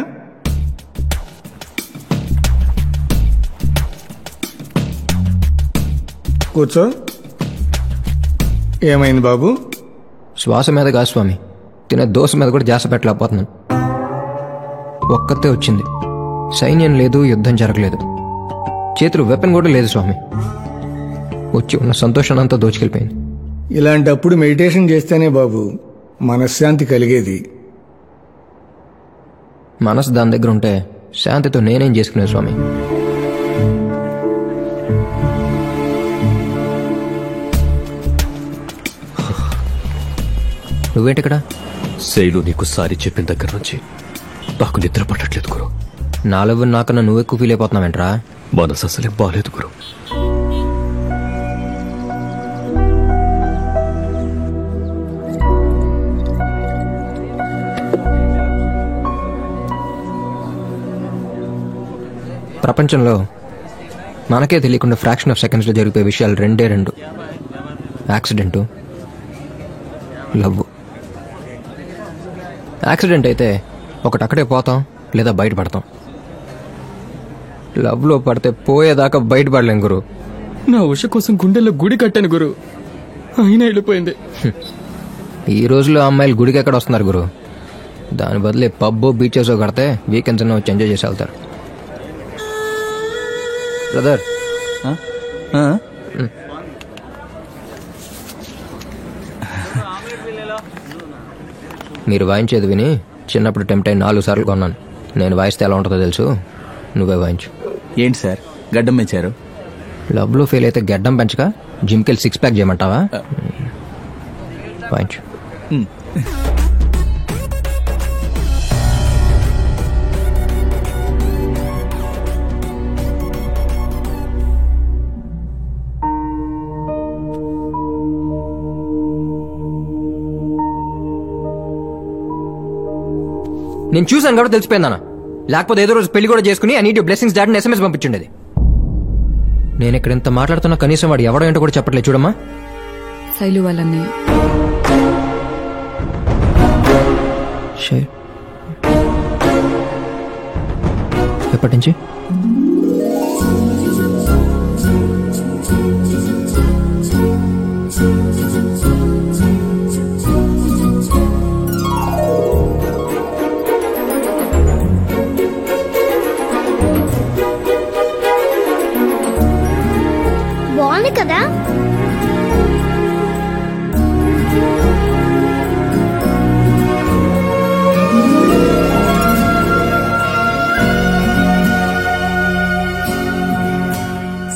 కూర్చో. ఏమైంది బాబు? శ్వాస మీద కాదు స్వామి, తినే దోశ మీద కూడా జాస పెట్టలేకపోతున్నాను. ఒక్కతే వచ్చింది, సైన్యం లేదు, యుద్ధం జరగలేదు, చేతులు వెపన్ కూడా లేదు స్వామి. వచ్చి ఉన్న సంతోషం అంతా దోచుకెళ్ళిపోయింది. ఇలాంటప్పుడు మెడిటేషన్ చేస్తేనే బాబు మనశ్శాంతి కలిగేది. మనసు దాని దగ్గర ఉంటే శాంతితో నేనేం చేసుకునే స్వామి. నువ్వేంటిక్కడ? శైలు నీకు సారీ చెప్పిన దగ్గర నుంచి నాకు నిద్ర పట్టట్లేదు గురు. నాలుగు నాకన్నా నువ్వు ఎక్కువ ఫీల్ అయిపోతున్నావేంట్రా? మనసు అసలే బాలేదు గురు. ప్రపంచంలో మనకే తెలియకుండా ఫ్రాక్షన్ ఆఫ్ సెకండ్స్లో జరిగిపోయే విషయాలు రెండే రెండు: యాక్సిడెంటు, లవ్. యాక్సిడెంట్ అయితే ఒకటి అక్కడే పోతాం లేదా బయటపడతాం. లవ్లో పడితే పోయేదాకా బయటపడలేం గురు. నా ఉష కోసం గుండెల్లో గుడి కట్టాను గురు, అయినా వెళ్ళిపోయింది. ఈ రోజుల్లో అమ్మాయిలు గుడికి ఎక్కడ వస్తున్నారు గురు? దాని బదులు పబ్బో బీచెస్ కడితే వీకెండ్స్ వచ్చి ఎంజాయ్ చేసి వెళ్తారు. బ్రదర్, మీరు వాయించేది విని చిన్నప్పుడు టెంప్ట్ అయి 4 సార్లు కొన్నాను. నేను వాయిస్తే ఎలా ఉంటుందో తెలుసు, నువ్వే వాయించు. ఏంటి సార్ గడ్డం పెంచారు? లవ్లో ఫెయిల్ అయితే గడ్డం పెంచక జిమ్కి వెళ్ళి 6 ప్యాక్ చేయమంటావా? వాయించు. నేను చూసాను కాబట్టి తెలిసిపోయిందన్న, లేకపోతే ఏదో రోజు పెళ్లి కూడా చేసుకుని I need your blessings dad అని SMS పంపించుండేది. నేను ఇక్కడ ఇంత మాట్లాడుతున్నా, కనీసం వాడు ఎవడో ఏంటో కూడా చెప్పట్లేదు. చూడమ్మా, శైలు వాళ్ళని ఎప్పటి నుంచి? బాగుంది కదా?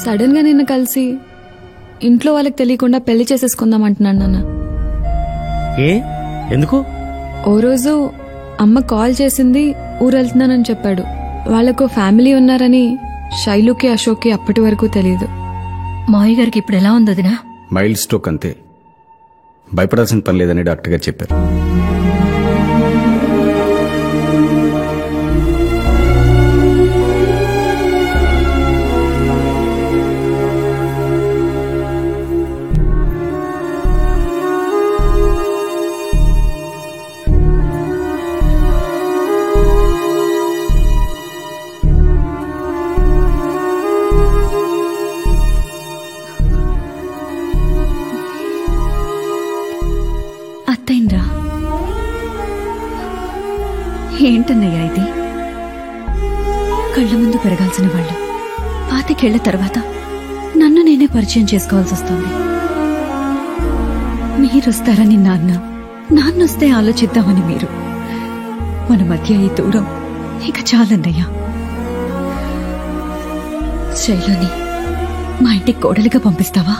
సడన్ గా నిన్న కలిసి ఇంట్లో వాళ్ళకి తెలియకుండా పెళ్లి చేసేసుకుందాం అంటున్నాను నాన్న. ఏ ఎందుకు? ఓ రోజు అమ్మ కాల్ చేసింది, ఊరెళ్తున్నానని చెప్పాడు. వాళ్ళకు ఫ్యామిలీ ఉన్నారని శైలుకి అశోక్కి అప్పటి వరకు తెలియదు. మావయ్య గారికి ఇప్పుడు ఎలా ఉంది వదినా? మైల్డ్ స్ట్రోక్ అంతే, భయపడాల్సిన పని లేదని డాక్టర్ గారు చెప్పారు. ఏంటన్నయ్యా ఇది? కళ్ళ ముందు పెరగాల్సిన వాళ్ళు 25 ఏళ్ల తర్వాత నన్ను నేనే పరిచయం చేసుకోవాల్సి వస్తుంది. మీరొస్తారని నాన్నొస్తే ఆలోచిద్దామని మీరు. మన మధ్య ఈ దూరం ఇక చాలన్నయ్యా. శైలుని మా ఇంటికి కోడలిగా పంపిస్తావా?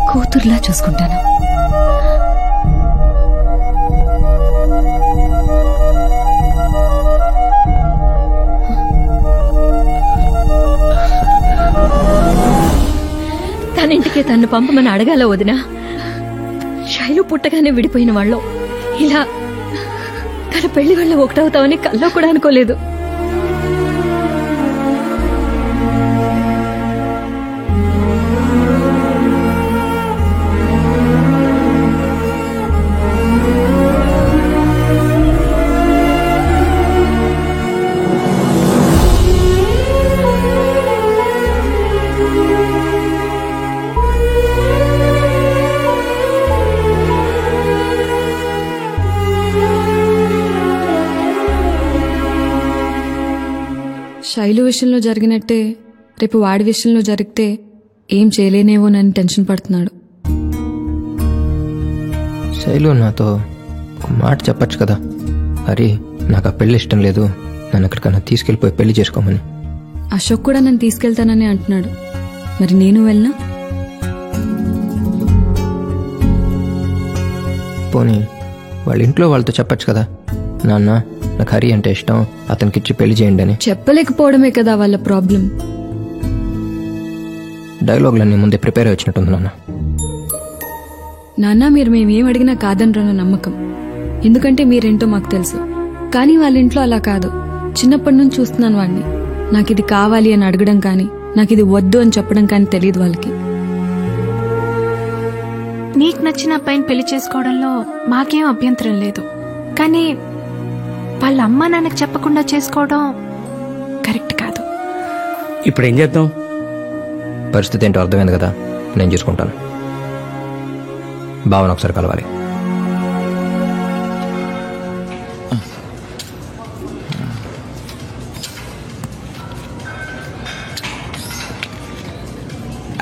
కూతుర్లా చూసుకుంటాను. తనింటికే తన్ను పంపమని అడగాల వదినా? శైలు పుట్టగానే విడిపోయిన వాళ్ళు ఇలా తన పెళ్లి వల్ల ఒకటవుతామని కల్లో కూడా అనుకోలేదు. శైలు విషయంలో జరిగినట్టే రేపు వాడి విషయంలో జరిగితే ఏం చేయలేనేమోనని టెన్షన్ పడుతున్నాడు. శైలు నాతో ఒక మాట చెప్పచ్చు కదా, హరి నాకు ఆ పెళ్లి ఇష్టం లేదు, నన్ను ఎక్కడికన్నా తీసుకెళ్ళిపోయి పెళ్లి చేసుకోమని. అశోక్ కూడా నన్ను తీసుకెళ్తానని అంటున్నాడు. మరి నేను వెళ్ళనా? పోనీ వాళ్ళ ఇంట్లో వాళ్ళతో చెప్పచ్చు కదా, నాన్న నాకు హరి అంటే ఇష్టం, అతనికిచ్చి పెళ్లి చేయండి అని. చెప్పలేకపోవడమే కదా వాళ్ళ ప్రాబ్లం. డైలాగులన్నీ ముందే ప్రిపేర్ అయి వచ్చినట్టుంది నాన్న. నాన్న మీరు మేమేం అడిగినా కాదనరన్న నమ్మకం, ఎందుకంటే మీరేంటో మాకు తెలుసు. కానీ వాళ్ళ ఇంట్లో అలా కాదు. చిన్నప్పటి నుంచి చూస్తున్నాను వాడిని. నాకు ఇది కావాలి అని అడగడం కానీ, నాకు ఇది వద్దు అని చెప్పడం కానీ తెలియదు వాళ్ళకి. నీకు నచ్చిన అబ్బాయిని పెళ్లి చేసుకోవడంలో మాకేం అభ్యంతరం లేదు, కానీ వాళ్ళ అమ్మ నాన్నకు చెప్పకుండా చేసుకోవడం కరెక్ట్ కాదు. ఇప్పుడు ఏం చేద్దాం? పరిస్థితి ఏంటో అర్థమైంది కదా, నేను చూసుకుంటాను. భావన ఒకసారి కలవాలి.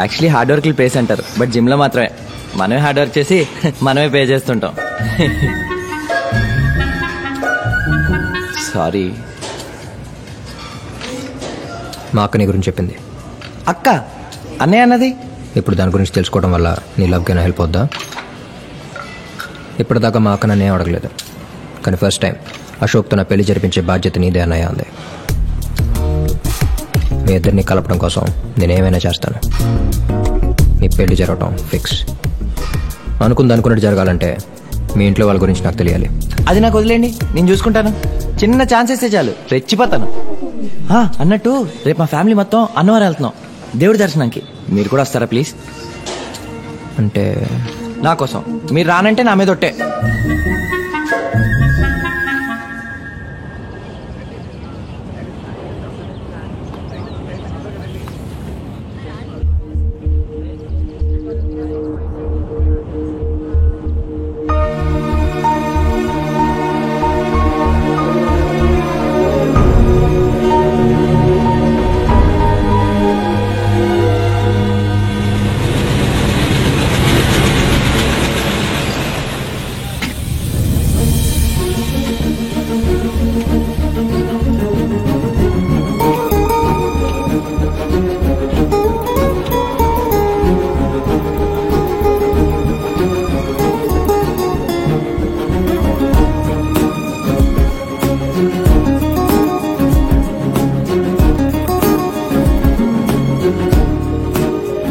యాక్చువల్లీ హార్డ్ వర్క్ పేస్ అంటారు, బట్ జిమ్ లో మాత్రమే మనమే హార్డ్ వర్క్ చేసి మనమే పే చేస్తుంటాం. సారీ. మా అక్క నీ గురించి చెప్పింది. అక్క? అన్నయ్య అన్నది? ఇప్పుడు దాని గురించి తెలుసుకోవడం వల్ల నీ లవ్కైనా హెల్ప్ అవుద్దా? ఇప్పటిదాకా మా అక్క నన్ను ఏం అడగలేదు, కానీ ఫస్ట్ టైం అశోక్తో నా పెళ్లి జరిపించే బాధ్యత నీదే అన్నయ్య అంది. మీ ఇద్దరిని కలపడం కోసం నేనేమైనా చేస్తాను. మీ పెళ్లి జరగటం ఫిక్స్. అనుకున్నట్టు జరగాలంటే మీ ఇంట్లో వాళ్ళ గురించి నాకు తెలియాలి. అది నాకు వదిలేండి, నేను చూసుకుంటాను. చిన్న ఛాన్స్ ఇస్తే చాలు, రెచ్చిపోతాను. అన్నట్టు రేపు మా ఫ్యామిలీ మొత్తం అన్నవరం వెళ్తున్నాం దేవుడి దర్శనానికి. మీరు కూడా వస్తారా ప్లీజ్? అంటే నా కోసం. మీరు రానంటే నా మీద ఒట్టే.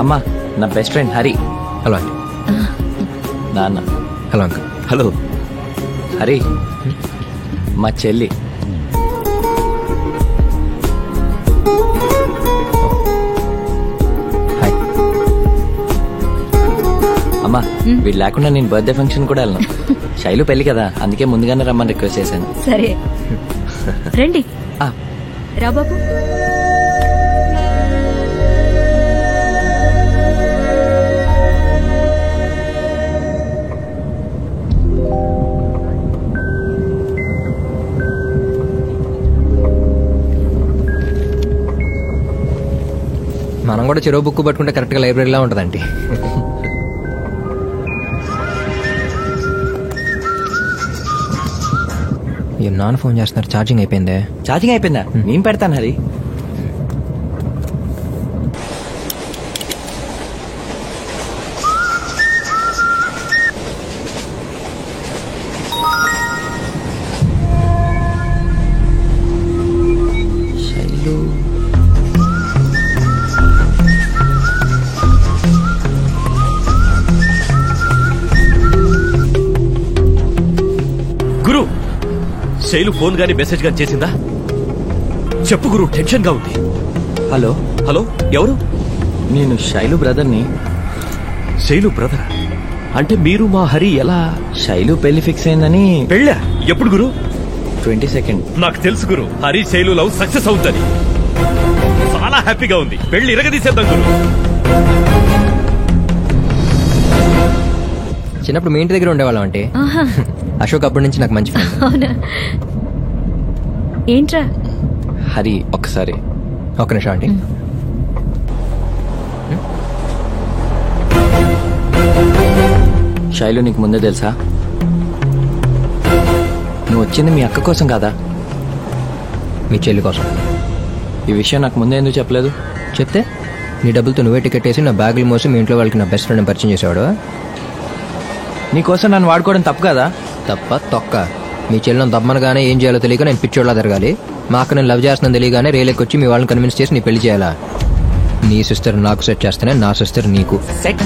అమ్మా, నా బెస్ట్ ఫ్రెండ్ హరి. హలో అండి. నాన్న. Hello uncle. హలో హరి, మా చెల్లి. అమ్మా, వీడు లేకుండా నేను బర్త్డే ఫంక్షన్ కూడా వెళ్ళను. శైలు పెళ్లి కదా, అందుకే ముందుగానే రమ్మని రిక్వెస్ట్ చేశాను. సరే రండి. రా బాబు. కూడా చెరువు బుక్ పట్టుకుంటే కరెక్ట్గా లైబ్రరీలా ఉంటుందండి. ఏం నాన్న ఫోన్ చేస్తున్నారు? ఛార్జింగ్ అయిపోయిందే. ఛార్జింగ్ అయిపోయిందా? నేను పెడతాను హరి. గురు, శైలు ఫోన్ గానీ మెసేజ్ గానీ చేసిందా? చెప్పు గురు, టెన్షన్ గా ఉంది. హలో హలో, ఎవరు? నేను శైలు బ్రదర్ని. శైలు బ్రదర్ అంటే మీరు మా హరి ఎలా? శైలు పెళ్లి ఫిక్స్ అయిందని. పెళ్ళా? ఎప్పుడు గురు? 22nd. నాకు తెలుసు గురు, హరి శైలు లవ్ సక్సెస్ అవుతుంది. చాలా హ్యాపీగా ఉంది. పెళ్లి ఇరగదీసేద్దాం గురు. చిన్నప్పుడు మీ ఇంటి దగ్గర ఉండేవాళ్ళం అంటే. అశోక్ అప్పటి నుంచి నాకు మంచి ఫ్రెండ్. అవునా? ఏంట్రా? హరి ఒక్కసారి. ఒక్క నిమిషం ఆంటీ. శైలు నీకు ముందే తెలుసా? నువ్వు వచ్చింది మీ అక్క కోసం కాదా? మీ చెల్లి కోసం. ఈ విషయం నాకు ముందే ఎందుకు చెప్పలేదు? చెప్తే నీ డబ్బులతో నువ్వే టికెట్ వేసి నా బ్యాగులు మోసి మీ ఇంట్లో వాళ్ళకి నా బెస్ట్ ఫ్రెండ్ పరిచయం చేసేవాడు. నీకోసం నన్ను వాడుకోవడం తప్పు కదా? తప్ప తొక్క. మీ చెల్లిని దమ్మనగానే ఏం చేయాలో తెలియక నేను పిచ్చోళ్ళ తిరగాలి. మా అక్క నేను లవ్ చేస్తున్నాను తెలియగానే రేలెక్కి వచ్చి మీ వాళ్ళని కన్విన్స్ చేసి నీ పెళ్లి చేయాలా? నీ సిస్టర్ నాకు సెట్ చేస్తేనే నా సిస్టర్ నీకు సెట్.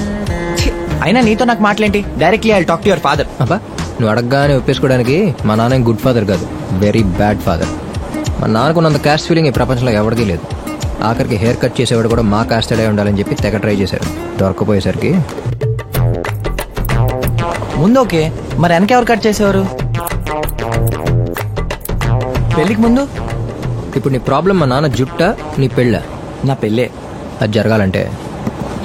అయినా నీతో నాకు మాటలేంటి? Directly I talk to your father. అబ్బా, నువ్వు అడగగానే ఒప్పేసుకోవడానికి మా నాన్న గుడ్ ఫాదర్ కాదు, వెరీ బ్యాడ్ ఫాదర్. మా నాన్నకున్నంత క్యాస్ట్ ఫీలింగ్ ఈ ప్రపంచంలో ఎవరికీ లేదు. ఆఖరికి హెయిర్ కట్ చేసేవాడు కూడా మా కాస్టడే ఉండాలని చెప్పి తెగ ట్రై చేశారు. దొరకపోయేసరికి ముందు ఓకే, మరి వెనక ఎవరు కట్ చేసేవారు? పెళ్లికి ముందు? ఇప్పుడు నీ ప్రాబ్లం మా నాన్న జుట్ట, నీ పెళ్ళ? నా పెళ్ళే. అది జరగాలంటే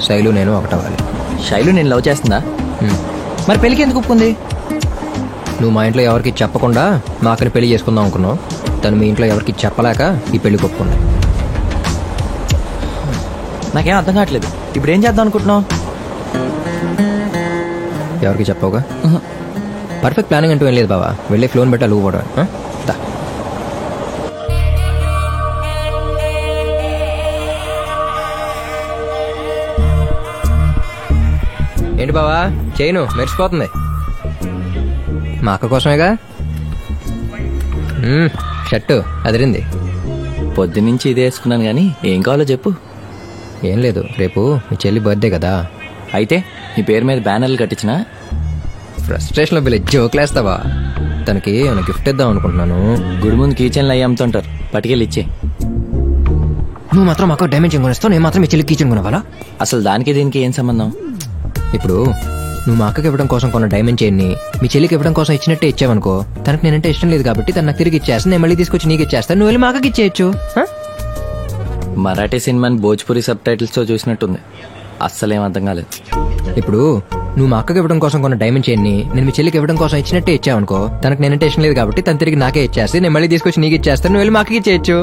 శైలు నేను ఒకటవ్వాలి. శైలు నేను లవ్ చేస్తుందా? మరి పెళ్లికి ఎందుకు ఒప్పుకుంది? నువ్వు మా ఇంట్లో ఎవరికి చెప్పకుండా మా అక్కని పెళ్లి చేసుకుందాం అనుకున్నావు. తను మీ ఇంట్లో ఎవరికి చెప్పలేక ఈ పెళ్లి ఒప్పుకున్నా. నాకేం అర్థం కావట్లేదు. ఇప్పుడు ఏం చేద్దాం అనుకుంటున్నావు? ఎవరికి చెప్పవుగా? పర్ఫెక్ట్ ప్లానింగ్ అంటూ ఏం లేదు బావా. వెళ్ళి ఫ్లోన్ పెట్టి అలుగుపోవడం. ఏంటి బావా చేయను మెరిసిపోతుంది? మా అక్క కోసమేగా. షర్టు అదిరింది. పొద్దున్నుంచి ఇదే వేసుకున్నాను కానీ ఏం కావాలో చెప్పు. ఏం లేదు, రేపు మీ చెల్లి బర్త్డే కదా. అయితే నీ పేరు మీద బ్యానర్లు కట్టించినా? ఫ్రస్ట్రేషన్లో బిల్ జోకులేస్తావా? తనకి ఏమైనా గిఫ్ట్ ఇద్దాం అనుకుంటున్నాను. గుడి ముందు కీచెన్లు అయ్యి అమ్ముతుంటారు, పట్టుకెళ్ళి ఇచ్చే. నువ్వు మాత్రం మాకు డ్యామేజ్ కొనిస్తావు, నేను మాత్రం మీ చెల్లి కీచెన్ కొనవాలా? అసలు దానికి దీనికి ఏం సంబంధం? ఇప్పుడు నువ్వు మా అక్కకి ఇవ్వడం కోసం కొన్న డైమండ్ చైన్ని మీ చెల్లికి ఇవ్వడం కోసం ఇచ్చినట్టే ఇచ్చావనుకో, తనకు నేనంటే ఇష్టం లేదు కాబట్టి తను నాకు తిరిగి ఇచ్చేస్తాను. నేను మళ్ళీ తీసుకొచ్చి నీకు ఇచ్చేస్తాను, నువ్వు వెళ్ళి మా అక్కకి ఇచ్చేయచ్చు. మరాఠీ సినిమాని భోజ్పురి సబ్ టైటిల్స్ తో చూసినట్టుంది. అస్సలేం అర్థం కాలేదు. ఇప్పుడు నువ్వు మా అక్కకి ఇవ్వడం కోసం కొన్న డైమండ్ చైన్ని నేను మీ చెల్లికి ఇవ్వడం కోసం ఇచ్చినట్టే ఇచ్చావనుకో, తనకు నేనంటే ఇష్టం లేదు కాబట్టి తను తిరిగి నాకే ఇచ్చేస్తే నేను మళ్ళీ తీసుకొచ్చి నీకు ఇచ్చేస్తాను, నువ్వు వెళ్ళి మా అక్కకి ఇచ్చేయచ్చు.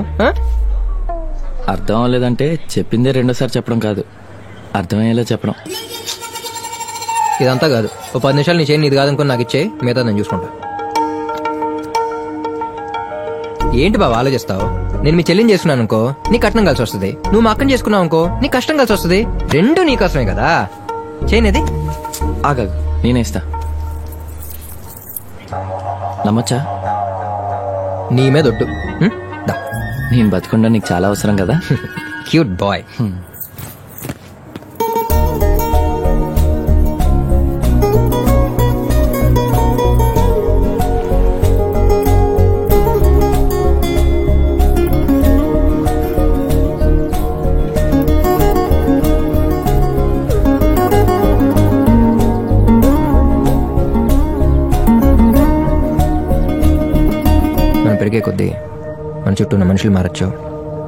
అర్థం అవ్వలేదంటే చెప్పిందే రెండోసారి చెప్పడం కాదు, అర్థమయ్యేలా చెప్పడం. ఇదంతా కాదు, ఓ 10 నిమిషాలు నీ చైన్ ఇది కాదనుకుని నాకు ఇచ్చే, మిగతా నేను చూసుకుంటా. ఏంటి బాబా ఆలోచిస్తావు? నేను మీ చెల్లిని చేసుకున్నాను అనుకో, నీ కట్నం కలిసి వస్తుంది. నువ్వు మా అక్కని చేసుకున్నావు అనుకో, నీ కష్టం కలిసి వస్తుంది. రెండు నీ కోసమే కదా. చైన్ అది ఆగా, నేనే ఇస్తా. నమ్మచ్చా? నీ మీద ఒట్టు. నేను బతుకుండా నీకు చాలా అవసరం కదా. Cute boy. పెరిగే కొద్దీ మన చుట్టూ ఉన్న మనుషులు మారచ్చు,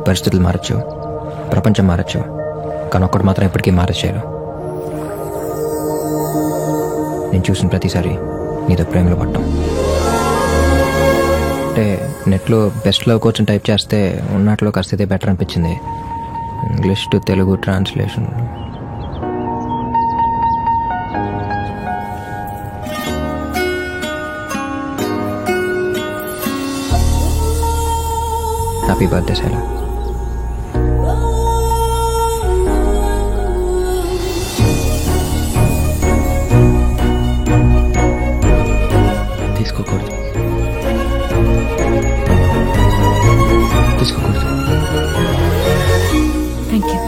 పరిస్థితులు మారచ్చు, ప్రపంచం మారచ్చు, కానీ ఒక్కటి మాత్రం ఎప్పటికీ మారచ్చేయాలి. నేను చూసిన ప్రతిసారి నీతో ప్రేమలో పడ్డం. అంటే నెట్లో బెస్ట్ లవ్ కోచ్ టైప్ చేస్తే ఉన్నట్లో కాస్త బెటర్ అనిపించింది. English to Telugu translation. Happy birthday Shaila. తీసుకోకూడదు, తీసుకోకూడదు. Thank you.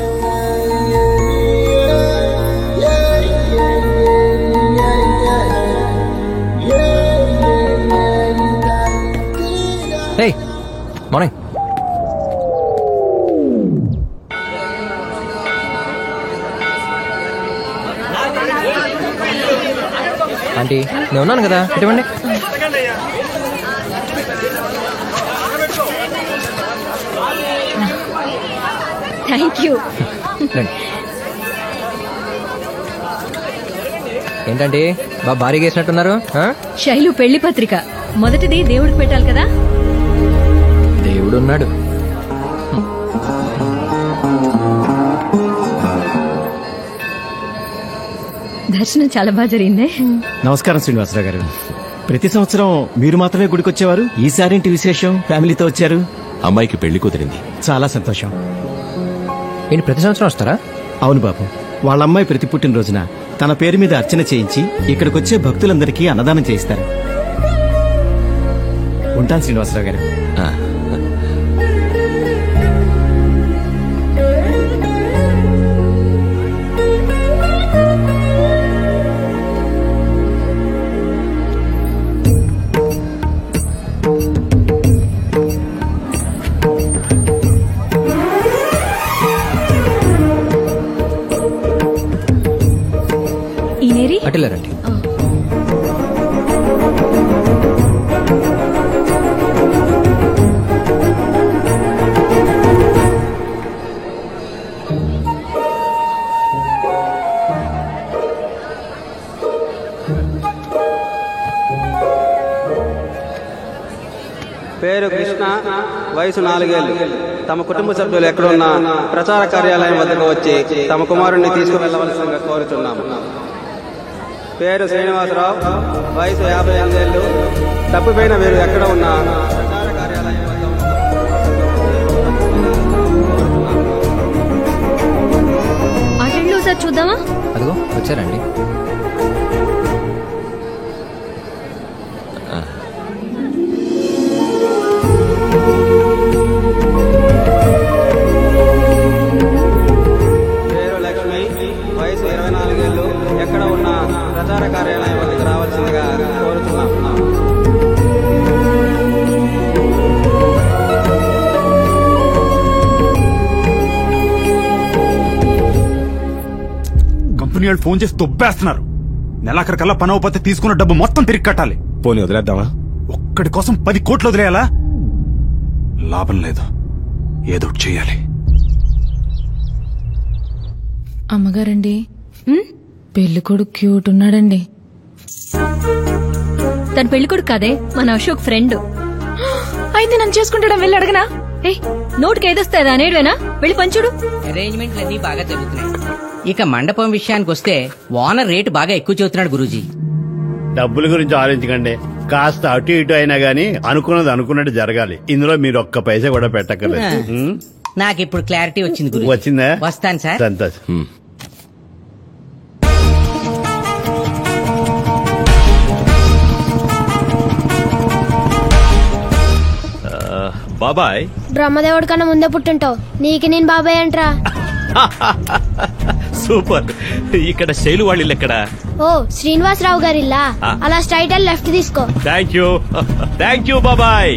Hey morning. Aunty నేను ఉన్నాను కదా, ఇటువంటి థ్యాంక్ యూ. ఏంటంటే బాగా భారీగా వేసినట్టున్నారు. శైలు పెళ్లి పత్రిక మొదటిది దేవుడికి పెట్టాలి కదా. దేవుడు ఉన్నాడు. దర్శనం చాలా బాగా జరిగిందే. నమస్కారం శ్రీనివాసరావు గారు. ప్రతి సంవత్సరం మీరు మాత్రమే గుడికి వచ్చేవారు, ఈసారేంటి విశేషం? ఫ్యామిలీతో వచ్చారు. అమ్మాయికి పెళ్లి కుదిరింది. చాలా సంతోషం. ఏంటి ప్రతి సంవత్సరం వస్తారా? అవును బాబు, వాళ్ళ అమ్మాయి ప్రతి పుట్టినరోజున తన పేరు మీద అర్చన చేయించి ఇక్కడికొచ్చే భక్తులందరికీ అన్నదానం చేయిస్తారు. ఉంటాను శ్రీనివాసరావు గారు. అటిల్లారండి. పేరు కృష్ణ, వయసు 4 ఏళ్లు. తమ కుటుంబ సభ్యులు ఎక్కడున్నా ప్రచార కార్యాలయం వద్దకు వచ్చి తమ కుమారుణ్ణి తీసుకువెళ్లవలసిందిగా కోరుతున్నాము. పేరు శ్రీనివాసరావు, వయసు 58 ఏళ్లు. తప్పిపోయిన వీరు ఎక్కడ ఉన్నా ప్రచార కార్యాలయం వద్ద అటెండ్ ఒకసారి చూద్దామా? అదిగో వచ్చారండి. పేరు లక్ష్మి, వయసు 24 ఏళ్లు. ఎక్కడ ఉన్నా ప్రచార కార్యాలయం వద్దకు రావాల్సిందిగా కోరుతున్నాము. కంపెనీ వాళ్ళు ఫోన్ చేసి తొబ్బేస్తున్నారు. నెలాఖరికల్లా పని అవ్వకపోతే తీసుకున్న డబ్బు మొత్తం తిరిగి కట్టాలి. పోనీ వదిలేద్దామా? ఒక్కడి కోసం 10 కోట్లు వదిలేయాలా? లాభం లేదు, ఏదో ఒకటి చెయ్యాలి. అమ్మగారండి, పెళ్లి కొడుకు క్యూట్ ఉన్నాడండి. తన పెళ్లి కొడుకు కాదే, మన అశోక్ ఫ్రెండ్. అయితే నన్ను చేసుకుంటాడా? వెళ్ళి అడగనా? నోటికి ఏదొస్తాయి అనేడువేనా? వెళ్ళి పంచుడు. అరేంజ్మెంట్లన్నీ బాగా జరుగుతున్నాయి. ఇక మండపం విషయానికి వస్తే ఓనర్ రేటు బాగా ఎక్కువ చెబుతున్నాడు గురూజీ. డబ్బుల గురించి ఆలోచించకండి. కాస్త అటు ఇటు అయినా గానీ అనుకున్నది అనుకున్నట్టు జరగాలి. ఇందులో మీరు ఒక్క పైసా కూడా పెట్టక్కర్లేదు. నాకు ఇప్పుడు క్లారిటీ వచ్చింది గురూజీ. వచ్చిందా? వస్తాను సార్. సంతోషం. బాబాయ్, బ్రహ్మదేవుడి కన్నా ముందే పుట్టింటావు, నీకు నేను బాబాయ్ అంట్రా. సూపర్. ఇక్కడ శైలు వాళ్ళ ఇల్లు ఎక్కడ? ఓ శ్రీనివాసరావు గారిల్లా. అలా స్ట్రైట్ అండ్ లెఫ్ట్ తీసుకో. థ్యాంక్ యూ, థ్యాంక్ యూ బాబాయ్.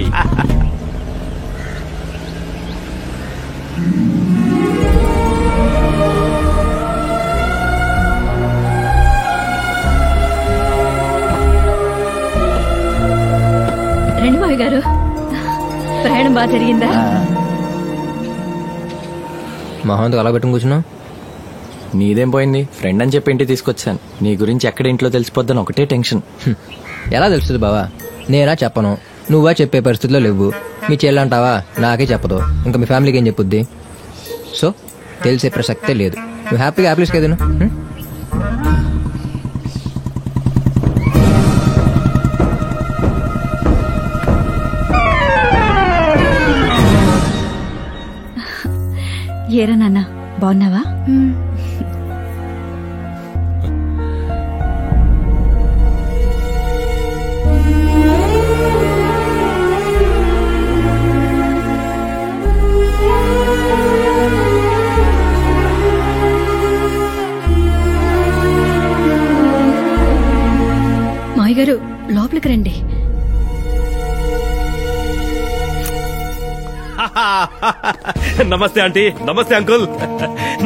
రండి మావి గారు, ప్రయాణం బాగా జరిగిందా? మహంత్ అలా పెట్టుకుని కూర్చున్నావు. నీదేం పోయింది? ఫ్రెండ్ అని చెప్పి ఇంటికి తీసుకొచ్చాను. నీ గురించి ఎక్కడ ఇంట్లో తెలిసిపోద్దని ఒకటే టెన్షన్. ఎలా తెలుస్తుంది బావా? నేనా చెప్పను, నువ్వా చెప్పే పరిస్థితిలో లేవు. మీ చెల్లంటావా? నాకే చెప్పదు, ఇంకా మీ ఫ్యామిలీకి ఏం చెప్పుద్ది? సో తెలిసే ప్రసక్తే లేదు. నువ్వు హ్యాపీగా యాపిల్స్ కదను. ఏరా నాన్న బాగున్నావా? మాయ గారు లోపలికి రండి. నమస్తే ఆంటీ, నమస్తే అంకుల్.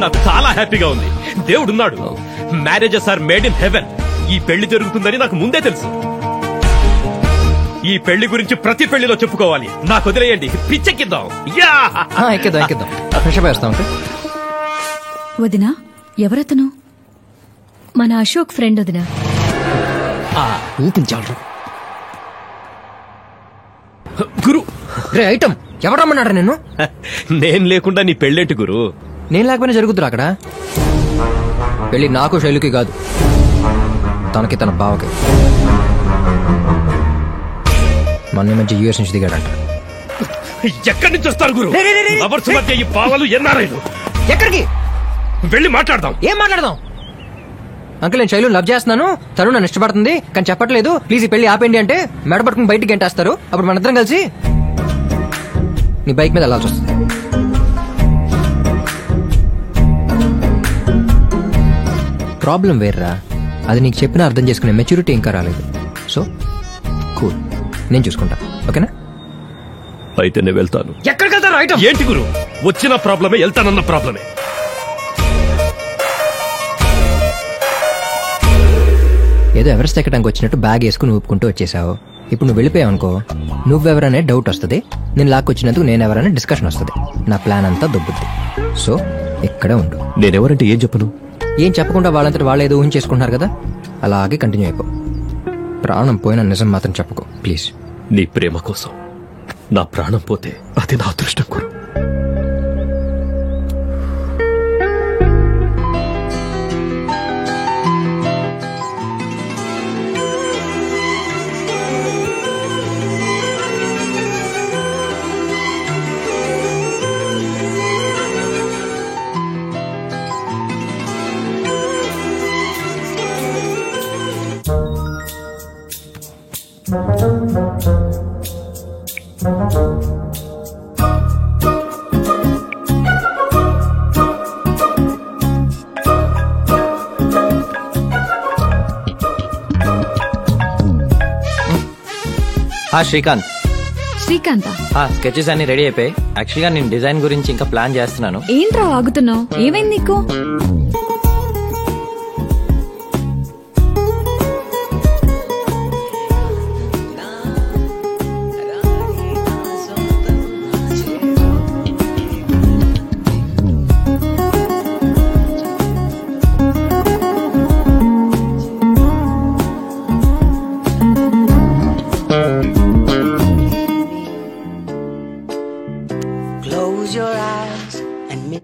నాకు చాలా హ్యాపీగా ఉంది. దేవుడున్నాడు. Marriages are made in heaven. ఈ పెళ్లి జరుగుతుందని నాకు ముందే తెలుసు. ఈ పెళ్లి గురించి ప్రతి పెళ్లిలో చెప్పుకోవాలి. నాకు వదిలేయండి, పిచ్చెక్కిద్దాం. వదినా, ఎవరతను? మన అశోక్ ఫ్రెండ్ వదినా. గురు రే ఐటమ్ ఎవరు రమ్మన్నాడు నిన్ను? నేను లేకుండా నీ పెళ్ళేంటి గురు? నేను లేకపోయినా జరుగుతురా అక్కడ పెళ్లి? నాకు శైలుకి కాదు, తనకి తన బావకి. మొన్న మధ్య యూఎస్ నుంచి దిగాడంట. ఎక్కడి నుంచి వస్తారు గురు? లవర్స్ మధ్య ఈ పావలు ఎన్నారైలు. ఎక్కడికి వెళ్ళి మాట్లాడదాం. ఏం మాట్లాడదాం? అంకుల్ నేను శైలు లవ్ చేస్తున్నాను, తను నన్ను ఇష్టపడుతుంది కానీ చెప్పట్లేదు, ప్లీజ్ ఈ పెళ్లి ఆపేయండి అంటే మెడ పట్టుకుని బయటికి గంటేస్తారు. అప్పుడు మన ఇద్దరం కలిసి నీ బైక్ మీద వెళ్ళాల్సి వస్తుంది. ప్రాబ్లం వేర్రా, అది నీకు చెప్పినా అర్థం చేసుకునే మెచ్యూరిటీ ఇంకా రాలేదు. సో కూల్, నేను చూసుకుంటా. ఓకేనా? అయితే నేను వెళ్తాను. ఎక్కడికి వెళ్తారు ఐటమ్? ఏంటి గురు, వచ్చిన ప్రాబ్లమే, వెళ్తానన్న ప్రాబ్లమే. ఏదో ఎవరెస్ట్ ఎక్కడానికి వచ్చినట్టు బ్యాగ్ వేసుకుని ఊపుకుంటూ వచ్చేసావు. ఇప్పుడు నువ్వు వెళ్ళిపోయావు అనుకో, నువ్వెవరనే డౌట్ వస్తుంది, నేను లాక్కొచ్చినందుకు నేనెవరనే డిస్కషన్ వస్తుంది. నా ప్లాన్ అంతా దొబ్బుద్ది. సో ఇక్కడే ఉండు. నేనెవరంటే ఏం చెప్పను? ఏం చెప్పకుండా వాళ్ళంతటి వాళ్ళు ఏదో ఊహించేసుకుంటున్నారు కదా, అలాగే కంటిన్యూ అయిపో. ప్రాణం పోయిన నిజం మాత్రం చెప్పుకో ప్లీజ్. నీ ప్రేమ కోసం నా ప్రాణం పోతే అది నా అదృష్టం గురు. శ్రీకాంత్. శ్రీకాంతా? స్కెచెస్ అన్ని రెడీ అయిపోయి. యాక్చువల్గా నేను డిజైన్ గురించి ఇంకా ప్లాన్ చేస్తున్నాను. ఏంట్రా ఆగుతున్నావు? ఏమైంది నీకు? Close your eyes and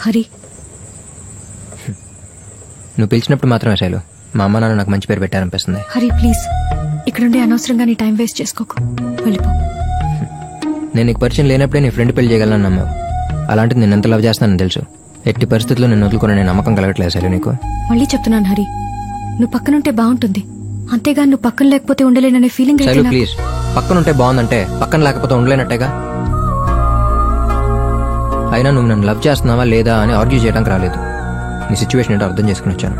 Hari, నువ్వు పిలిచినప్పుడు మాత్రమే శైలు మా అమ్మ నాన్న నాకు మంచి పేరు పెట్టారనిపిస్తుంది. హరి ప్లీజ్ ఇక్కడుండి అనవసరంగా నీ టైం వేస్ట్ చేసుకోకు, వెళ్ళిపో. నేను నీకు పరిచయం లేనప్పుడే నీ ఫ్రెండ్ పెళ్లి చేయగలను నమ్మావు. అలాంటిది నేను ఎంత లవ్ చేస్తానని తెలుసు. ఎట్టి పరిస్థితుల్లో నేను వదులుకునే నమ్మకం కలగట్లేదు శైలు నీకు. మళ్ళీ చెప్తున్నాను హరి, నువ్వు పక్కనుంటే బాగుంటుంది. అంతేగాని నువ్వు పక్కన లేకపోతే ఉండలేననే ఫీలింగ్ శైలు ప్లీజ్, పక్కన ఉంటే బాగుందంటే పక్కన లేకపోతే ఉండలేనట్టేగా. అయినా నువ్వు నన్ను లవ్ చేస్తున్నావా లేదా అని ఆర్గ్యూ చేయడానికి రాలేదు. నీ సిచ్యువేషన్ ఏంటో అర్థం చేసుకుని వచ్చాను.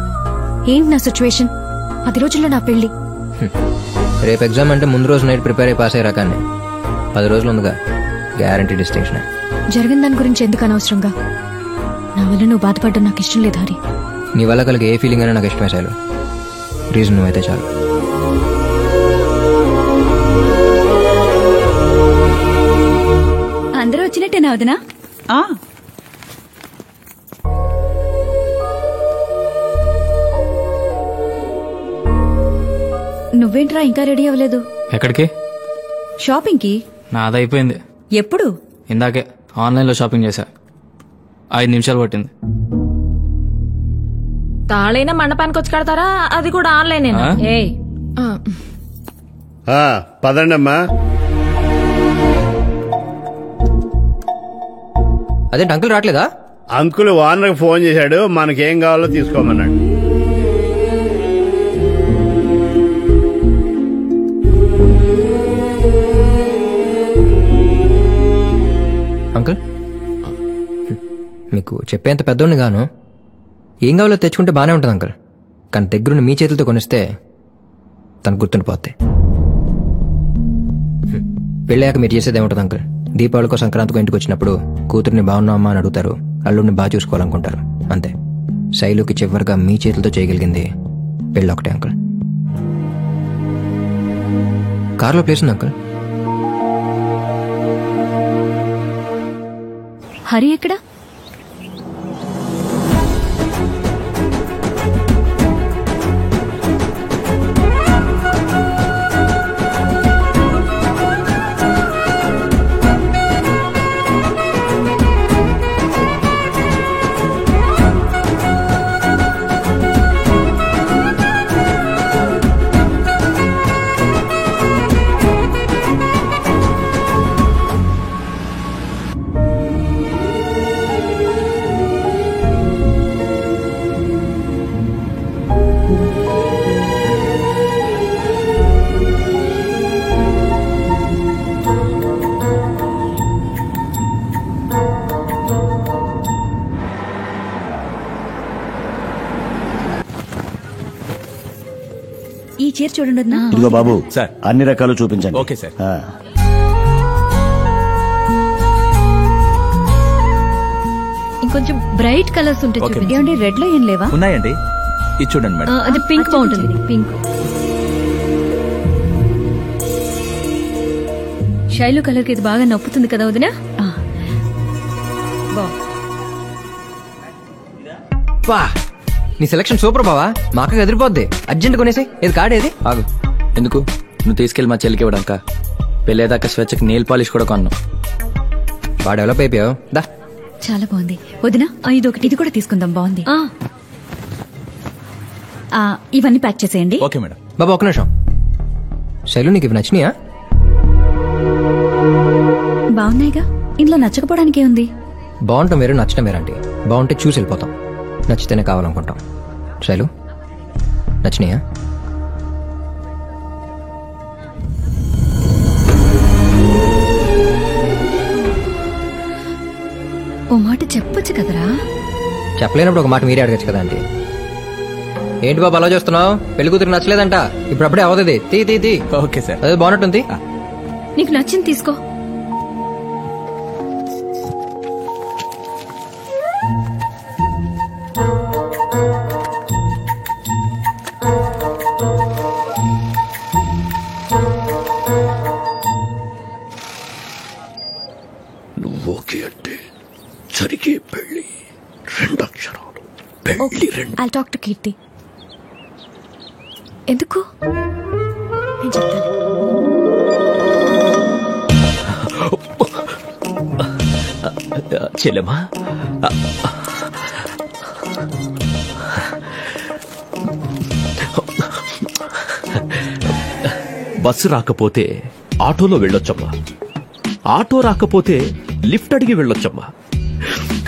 ఏంటి నా సిచ్యువేషన్? 10 రోజుల్లో నా పెళ్లి. రేపు ఎగ్జామ్ అంటే ముందు రోజు నైట్ ప్రిపేర్ అయి పాస్ అయ్యే రకాన్ని. 10 రోజులు ఉందిగా, గ్యారంటీ డిస్టింక్షన్. జరిగిన దాని గురించి ఎందుకు అనవసరంగా? నా వల్ల నువ్వు బాధపడ్డం నాకు ఇష్టం లేదు హరి. నీ వల్ల కలిగే ఏ ఫీలింగ్ అయినా నాకు ఇష్టమే శైలు. రీజన్ నువ్వైతే చాలు. అందరూ వచ్చినట్టేనా వదినా? నువ్వేంట్రా ఇంకా రెడీ అవ్వలేదు? ఎక్కడికి? షాపింగ్ కి. నాదైపోయింది. ఎప్పుడు? ఇందాకే ఆన్లైన్లో షాపింగ్ చేశా. 5 నిమిషాలు పట్టింది. తాళైనా మండపానికి వచ్చి కడతారా? అది కూడా ఆన్లైన్. పదండమ్మా. అదేంటి అంకుల్ రావట్లేదా? అంకుల్ ఓనర్కి ఫోన్ చేశాడు, మనకేం కావాలో తీసుకోమన్నాడు. అంకుల్, మీకు చెప్పేంత పెద్దోడిని గాను. ఏం కావాలో తెచ్చుకుంటే బానే ఉంటుంది అంకుల్, కానీ దగ్గరుండి మీ చేతులతో కొనిస్తే తనకు గుర్తుండిపోద్ది. పెళ్ళాక మీరు చేసేది ఏముంటుంది అంకుల్? దీపావళికో సంక్రాంతికో ఇంటికి వచ్చినప్పుడు కూతుర్ని బాగున్నావమ్మా అని అడుగుతారు, అల్లుడిని బాగా చూసుకోవాలనుకుంటారు, అంతే. శైలుకి చివరిగా మీ చేతులతో చేయగలిగింది పెళ్ళొకటే అంకుల్. కార్లో ప్లేస్ ఉంది అంకుల్. హరి ఎక్కడా? ఈ చీర చూడండి వదినా. ఇదిగో బాబు, అన్ని రకాలు చూపించండి. Okay sir. ఇంకొంచెం బ్రైట్ కలర్స్ ఉంటే ఓకే. చూడండి. ఏమండి రెడ్ లో ఏం లేవా? ఉన్నాయండి, ఇది చూడండి మేడం. అది పింక్ బాగుంటుంది. పింక్. శైలు కలర్ కి ఇది బాగా నప్పుతుంది కదా వదినా? నీ సెలక్షన్ సూపర్ బావా, మా అక్కకి ఎదిరిపోద్ది. అర్జెంట్ కొనేసి ఇది కాడేది. ఆగు, ఎందుకు? నువ్వు తీసుకెళ్ళి మా చెల్లికి ఇవ్వడాక పెళ్ళేదాకా స్వేచ్ఛకి నెయిల్ పాలిష్ కూడా కొన్నావు. బాగా డెవలప్ అయిపోయావు. దా, చాలా బాగుంది వదినా. ఇదొకటి, ఇది కూడా తీసుకుందాం. బాగుంది. ఇవన్నీ ప్యాక్ చేసేయండి. Okay madam. బాబా ఒక నిమిషం. శైలు నీకు ఇవి నచ్చినాయా? బాగున్నాయిగా, ఇందులో నచ్చకపోవడానికి ఏముంది? బాగుంటాం వేరు, నచ్చటం వేరంటే. బాగుంటే చూసి వెళ్ళిపోతాం, నచ్చితేనే కావాలనుకుంటాం. శైలు నచ్చినాయా? ఓ మాట చెప్పొచ్చు కదరా. చెప్పలేనప్పుడు ఒక మాట మీరే అడగచ్చు కదా ఆంటీ. ఏంటి బాబు అలా చేస్తున్నావు? పెళ్లి కూతురికి నచ్చలేదంట, ఇప్పుడు అప్పుడే అవదది. తీ తీ తీ. Okay sir. అదే బాగున్నట్టుంది. నీకు నచ్చింది తీసుకో. నువ్వు ఓకే అంటే జరిగే పెళ్లి 2 అక్షరాలు. పెళ్లి 2. ఐల్ టాక్ టు కీర్తి. ఎందుకు? నేను చెప్తాను. చెల్లెమ్మా, బస్సు రాకపోతే ఆటోలో వెళ్ళొచ్చమ్మా, ఆటో రాకపోతే లిఫ్ట్ అడిగి వెళ్ళొచ్చమ్మా.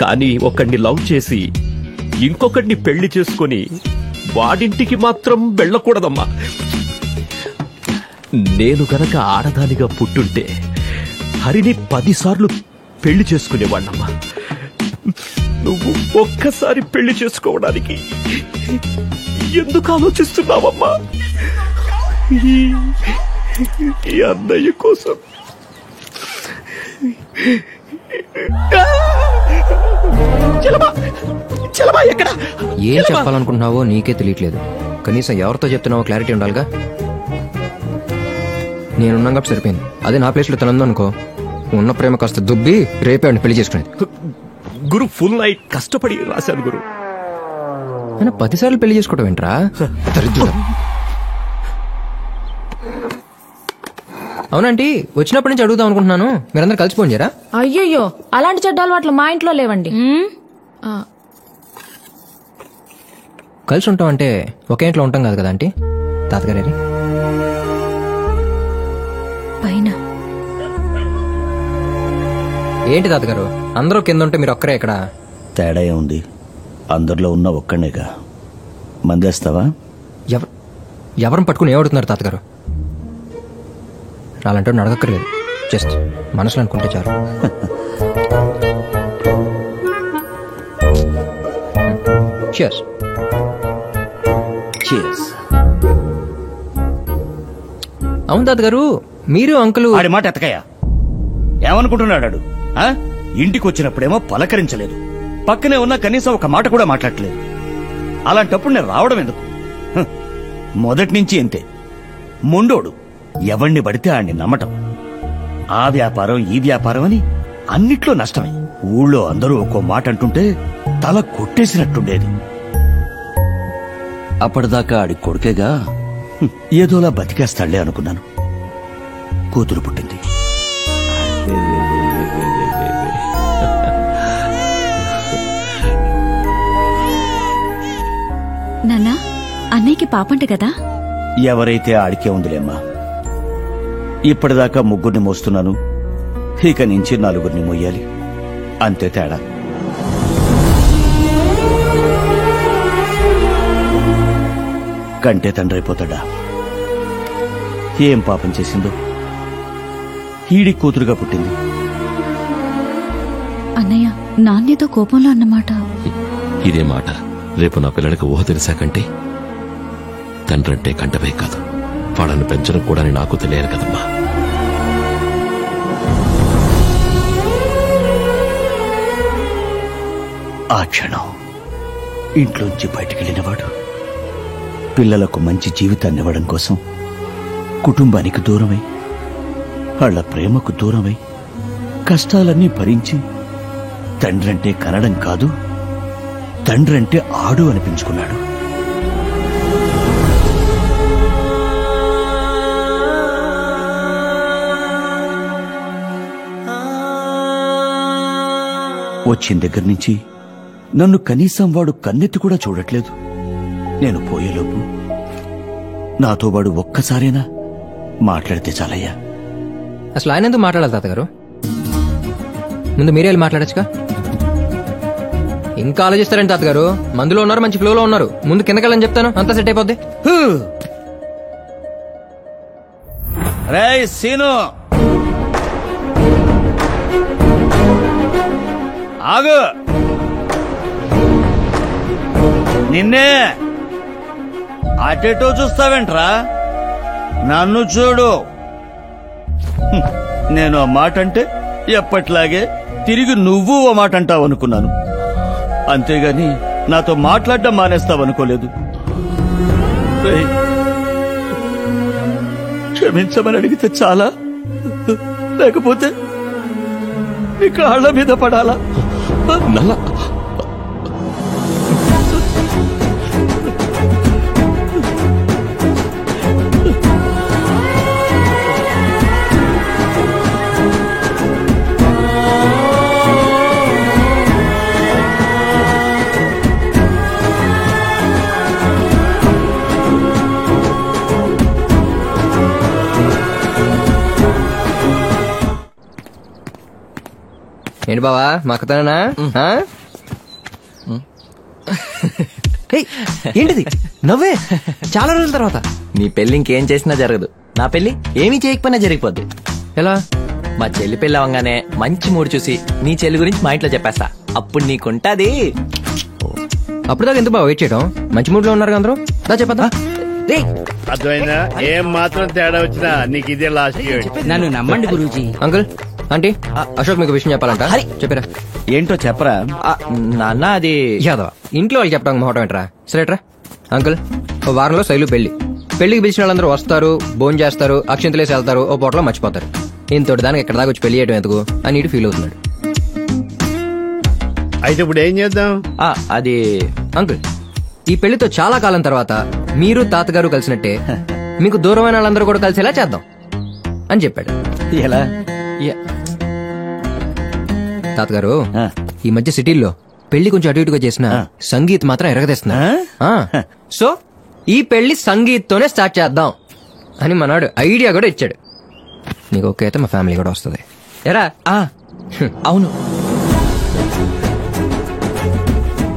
కానీ ఒకడిని లవ్ చేసి ఇంకొకడిని పెళ్లి చేసుకొని వాడింటికి మాత్రం వెళ్ళకూడదమ్మా. నేను గనక ఆడదానిగా పుట్టుంటే హరిని 10 సార్లు పెళ్లి చేసుకునేవాణ్ణమ్మా. నువ్వు ఒక్కసారి పెళ్లి చేసుకోవడానికి ఎందుకు ఆలోచిస్తున్నావమ్మా? ఈ అన్నయ్య కోసం. ఏం చెప్పాలనుకుంటున్నావో నీకే తెలియట్లేదు. కనీసం ఎవరితో చెప్తున్నావో క్లారిటీ ఉండాలిగా. నేనున్నాం కాబట్టి సరిపోయింది. అదే నా ప్లేస్లో తనందో అనుకో, ఉన్న ప్రేమ కాస్త దుబ్బి రేపే అండి పెళ్లి చేసుకునేది. గురు ఫుల్ నైట్ కష్టపడి రాశాను గురు. 10 సార్లు పెళ్లి చేసుకోవడం ఏంట్రా? అవునంటీ, వచ్చినప్పటి నుంచి అడుగుదాం అనుకుంటున్నాను, మీరందరూ కలిసిపోండి జరా. అయ్యయ్యో, అలాంటి చెడ్డ అలవాట్లు మా ఇంట్లో లేవండి. కలిసి ఉంటాం అంటే ఒకే ఇంట్లో ఉంటాం కాదు కదా ఆంటీ. తాతగారి పైన ఏంటి తాతగారు, అందరూ కింద ఉంటే మీరు ఒక్కరే ఇక్కడ? తేడా ఏముంది, అందరిలో ఉన్న ఒక్కడేగా. మందేస్తావా? ఎవరిని పట్టుకుని ఏమడుతున్నారు తాతగారు? రాలంటే అడగక్కర్లేదు, జస్ట్ మనసులో అనుకుంటే చాలు. Cheers. Cheers. అవును తాతగారు, మీరు అంకులు ఆడి మాట ఎత్తకయ్యా. ఏమనుకుంటున్నాడు? ఇంటికి వచ్చినప్పుడేమో పలకరించలేదు, పక్కనే ఉన్న కనీసం ఒక మాట కూడా మాట్లాడలేదు. అలాంటప్పుడు నేను రావడం ఎందుకు? మొదటి నుంచి అంతే, మొండోడు. ఎవణ్ణి పడితే ఆడిని నమ్మటం. ఆ వ్యాపారం ఈ వ్యాపారం అని అన్నిట్లో నష్టమే. ఊళ్ళో అందరూ ఒక్కో మాట అంటుంటే తల కొట్టేసినట్టుండేది. అప్పటిదాకా ఆడి కొడుకేగా, ఏదోలా బతికేస్తాళ్లే అనుకున్నాను. కూతురు పుట్టింది. నాన్నా, అన్నయ్యకి పాపంట కదా? ఎవరైతే ఆడికే ఉందిలేమ్మా. ఇప్పటిదాకా 3 మోస్తున్నాను, ఇక నుంచి 4 మోయాలి, అంతే తేడా. కంటే తండ్రి అయిపోతాడా? ఏం పాపం చేసిందో ఈడి కూతురుగా పుట్టింది. అన్నయ్య, నాన్యతో కోపంలో అన్నమాట. ఇదే మాట రేపు నా పిల్లడికి ఊహ తెలిసాకంటే తండ్రంటే కంటపై కాదు, వాళ్ళను పెంచడం కూడా నాకు తెలియదు కదమ్మా. ఆ క్షణం ఇంట్లోంచి బయటకెళ్ళినవాడు పిల్లలకు మంచి జీవితాన్ని ఇవ్వడం కోసం కుటుంబానికి దూరమై, వాళ్ళ ప్రేమకు దూరమై, కష్టాలన్నీ భరించి తండ్రంటే కనడం కాదు, తండ్రంటే ఆడు అనిపించుకున్నాడు. వచ్చిన దగ్గర నుంచి నన్ను కనీసం వాడు కన్నెత్తి కూడా చూడట్లేదు. నేను పోయేలోపు నాతో వాడు ఒక్కసారైనా మాట్లాడితే చాలయ్యా. అసలు ఆయన ఎందుకు మాట్లాడాలి తాతగారు? ముందు మీరే వెళ్ళి మాట్లాడచ్చుగా. ఇంకా ఆలోచిస్తారండి తాతగారు? మందులో ఉన్నారు, మంచి ఫ్లోలో ఉన్నారు. ముందు కిందకెళ్ళని చెప్తాను, అంతా సెట్ అయిపోద్ది. రేయ్ సీను, ఆగు. నిన్నే అటెటో చూస్తావేంట్రా? నన్ను చూడు. నేను ఆ మాట అంటే ఎప్పట్లాగే తిరిగి నువ్వు ఓ మాట అంటావు అనుకున్నాను, అంతేగాని నాతో మాట్లాడడం మానేస్తావనుకోలేదు. క్షమించమని అడిగితే చాలా, లేకపోతే నీ కాళ్ళ మీద పడాలా? నల్ల ఏంటి బావా, మాకుతానా? ఏంటిది నవ్వే? చాలా రోజుల తర్వాత. నీ పెళ్లి ఇంకేం చేసినా జరగదు, నా పెళ్లి ఏమీ చేయకపోయినా జరిగిపోద్ది. ఎలా? మా చెల్లి పెళ్లి అవ్వగానే మంచి మూడు చూసి నీ చెల్లి గురించి మా ఇంట్లో చెప్పేస్తా. అప్పుడు నీకుంటది. అప్పుడు దాకా ఎంత బాగా వెయిట్ చేయడం? మంచి మూడ్ లో ఉన్నారు అందరూ. చెప్పదా అర్థమైనా? ఏం మాత్రం తేడా వచ్చినా నీకు ఇదే లాస్ట్. నన్ను నమ్మండి గురూజీ. అంకుల్, ఆంటీ, అశోక్ మీకు విషయం చెప్పాలంట. చెప్పరా. ఏంటో చెప్పరా. నాన్న అది యాదవ ఇంట్లో వాళ్ళు చెప్పడానికి మొహటం ఏంట్రా? సరేట్రా అంకుల్, ఓ వారంలో శైలు పెళ్లికి పిలిచిన వాళ్ళందరూ వస్తారు, భోజనం చేస్తారు, అక్షంతలేసి వెళ్తారు, ఓ పూటలో మర్చిపోతారు. ఇంతటి దానికి ఎక్కడ దాకా వచ్చి పెళ్లి చేయడం ఎందుకు అని ఇటు ఫీల్ అవుతున్నాడు. అయితే ఇప్పుడు ఏం చేద్దాం? అది అంకుల్, ఈ పెళ్లితో చాలా కాలం తర్వాత మీరు తాతగారు కలిసినట్టే మీకు దూరమైన వాళ్ళందరూ కూడా కలిసేలా చేద్దాం అని చెప్పాడు. ఎలా? తాతగారు ఈ మధ్య సిటీల్లో పెళ్లి కొంచెం అటు ఇటుగా చేసిన సంగీత్ మాత్రం ఎరగదీస్తున్నా. సో ఈ పెళ్లి సంగీత్ తోనే స్టార్ట్ చేద్దాం అని మనాడు ఐడియా కూడా ఇచ్చాడు. నీకు ఓకే అయితే మా ఫ్యామిలీ కూడా వస్తుంది. ఎరా? అవును